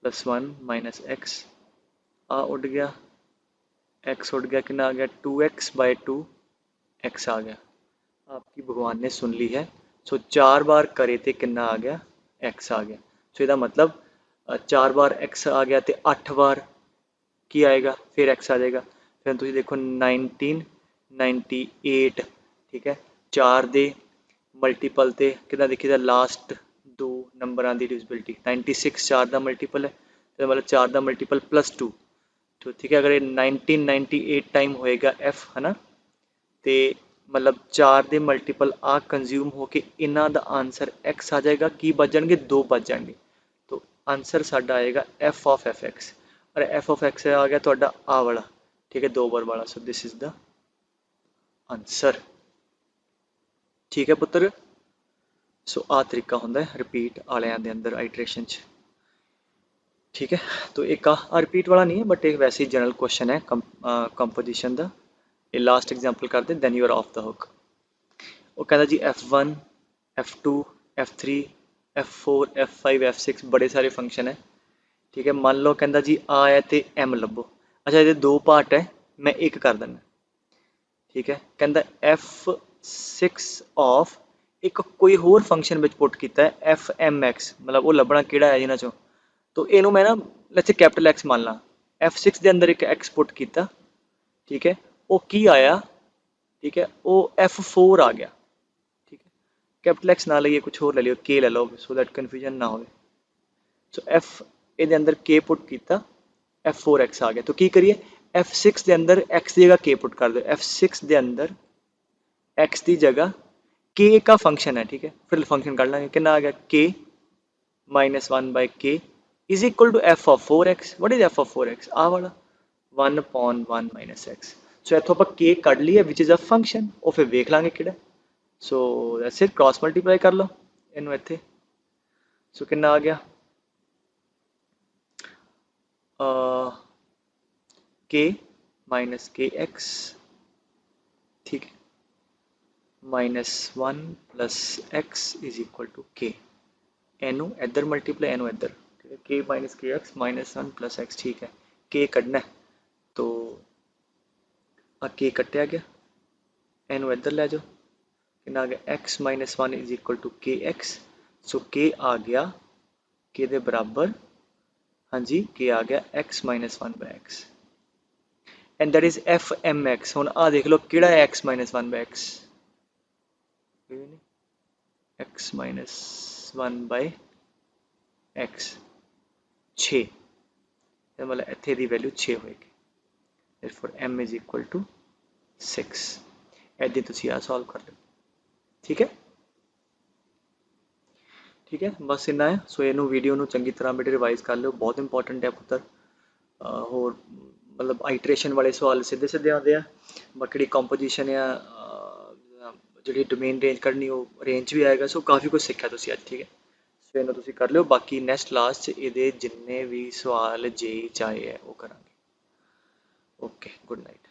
+1 - x आ उड़ गया x उड़ गया कितना आ गया 2x/2 x आ गया आपकी भगवान ने सुन ली है सो 4 बार करे थे कितना आ गया x आ गया सो इसका मतलब 4 बार x आ गया तो 8 बार की आएगा फिर x आ जाएगा फिर तुम देखो 1998 ठीक है 4 दे मल्टीपल ते कितना देखिए लास्ट 2 नंबर की डिविजिबिलिटी 96 4 का मल्टीपल है तो मतलब 4 का मल्टीपल +2 तो ठीक है अगर ये 1998 टाइम होएगा f है ना तो मतलब 4 ਦੇ मल्टीपल आ कंज्यूम होके इन्हों का आंसर x आ जाएगा की बच जाएंगे 2 बच जाएंगे तो आंसर साडा आएगा f ऑफ f(x) और f ऑफ x आ गया तो आ वाला ठीक है 2 बार वाला सो दिस इज द आंसर ठीक है पुत्र सो आ तरीका होंगे रिपीट वाले दे अंदर आइट्रेशन ठीक है तो एक रिपीट वाला नहीं है बट एक वैसे ही जनरल क्वेश्चन है कंपोजिशन का ये लास्ट एग्जाम्पल कर दें then you are off the hook वो कहता जी f1 f2 f3 f4 f5 f6 बड़े सारे फंक्शन है ठीक है मान लो कहता जी आ है तो m लभो अच्छा ये 2 पार्ट है मैं एक कर देना ठीक है कहता f6 ऑफ एक कोई होर फंक्शन में पुट किया है fmx मतलब वो लभना किहड़ा है जिन्हां चों तो इनू मैं ना लेट्स से कैपिटल x मान ला f6 के अंदर एक x पुट किया ठीक है वो की आया ठीक है वो f4 आ गया ठीक है कैपिटल x ना लइए कुछ होर ले लियो k ले लो सो दैट कन्फ्यूजन ना हो सो f ये अंदर k पुट किया f4x आ गया तो की करिए f6 के अंदर x की जगह k पुट कर दो f6 के अंदर x की जगह k का फंक्शन है ठीक है फिर फंक्शन कर लेंगे कितना आ गया k -1/k is equal to f of 4x what is f of 4x आ वाला 1/1 - x सो इथों आप k कढ़ लिए विच इज अ फंक्शन वो फिर वेख लांगे किहड़ा so that's it cross multiply कर लो इनू इत्थे सो कितना आ गया k -kx ठीक है -1 + x is equal to k एनू इधर मल्टीप्लाई एनू इधर ठीक है k - kx -1 + x ठीक है k कढ़ना है तो आ k कटिया गया एनू इधर ले जाओ कितना आ गया x - 1 is equal to kx so k आ गया k दे बराबर हाँ जी k आ गया x - 1/x and that is fmx हुण आ देख लो किहड़ा है x - 1/x x - 1/x 6 मतलब इत्थे दी वैल्यू 6 होएगी therefore m is equal to 6 ऐसे तुसीं आ सॉल्व कर लो ठीक है ठीक है, बस इन्ना है। सो ਇਹਨੂੰ ਵੀਡੀਓ ਨੂੰ ਚੰਗੀ ਤਰ੍ਹਾਂ ਬੇਟੇ ਰਿਵਾਈਜ਼ ਕਰ ਲਿਓ, ਬਹੁਤ ਇੰਪੋਰਟੈਂਟ ਹੈ ਪੁੱਤਰ। ਹੋਰ ਮਤਲਬ ਆਈਟਰੇਸ਼ਨ ਵਾਲੇ ਸਵਾਲ ਸਿੱਧੇ ਸਿੱਧੇ ਆਉਂਦੇ ਆ, ਬਾਕੀ ਜਿਹੜੀ ਕੰਪੋਜੀਸ਼ਨ ਆ ਜਿਹੜੀ ਡੋਮੇਨ ਰੇਂਜ ਕੱਢਣੀ ਉਹ ਰੇਂਜ ਵੀ ਆਏਗਾ। ਸੋ ਕਾਫੀ ਕੁਝ ਸਿੱਖਿਆ ਤੁਸੀਂ ਅੱਜ, ਠੀਕ ਹੈ। ਸੋ ਇਹਨੂੰ ਤੁਸੀਂ ਕਰ ਲਿਓ, ਬਾਕੀ ਨੈਕਸਟ ਕਲਾਸ 'ਚ ਇਹਦੇ ਜਿੰਨੇ ਵੀ ਸਵਾਲ ਜੇ ਚਾਹੇ ਹੈ ਉਹ ਕਰਾਂਗੇ। Okay, good night.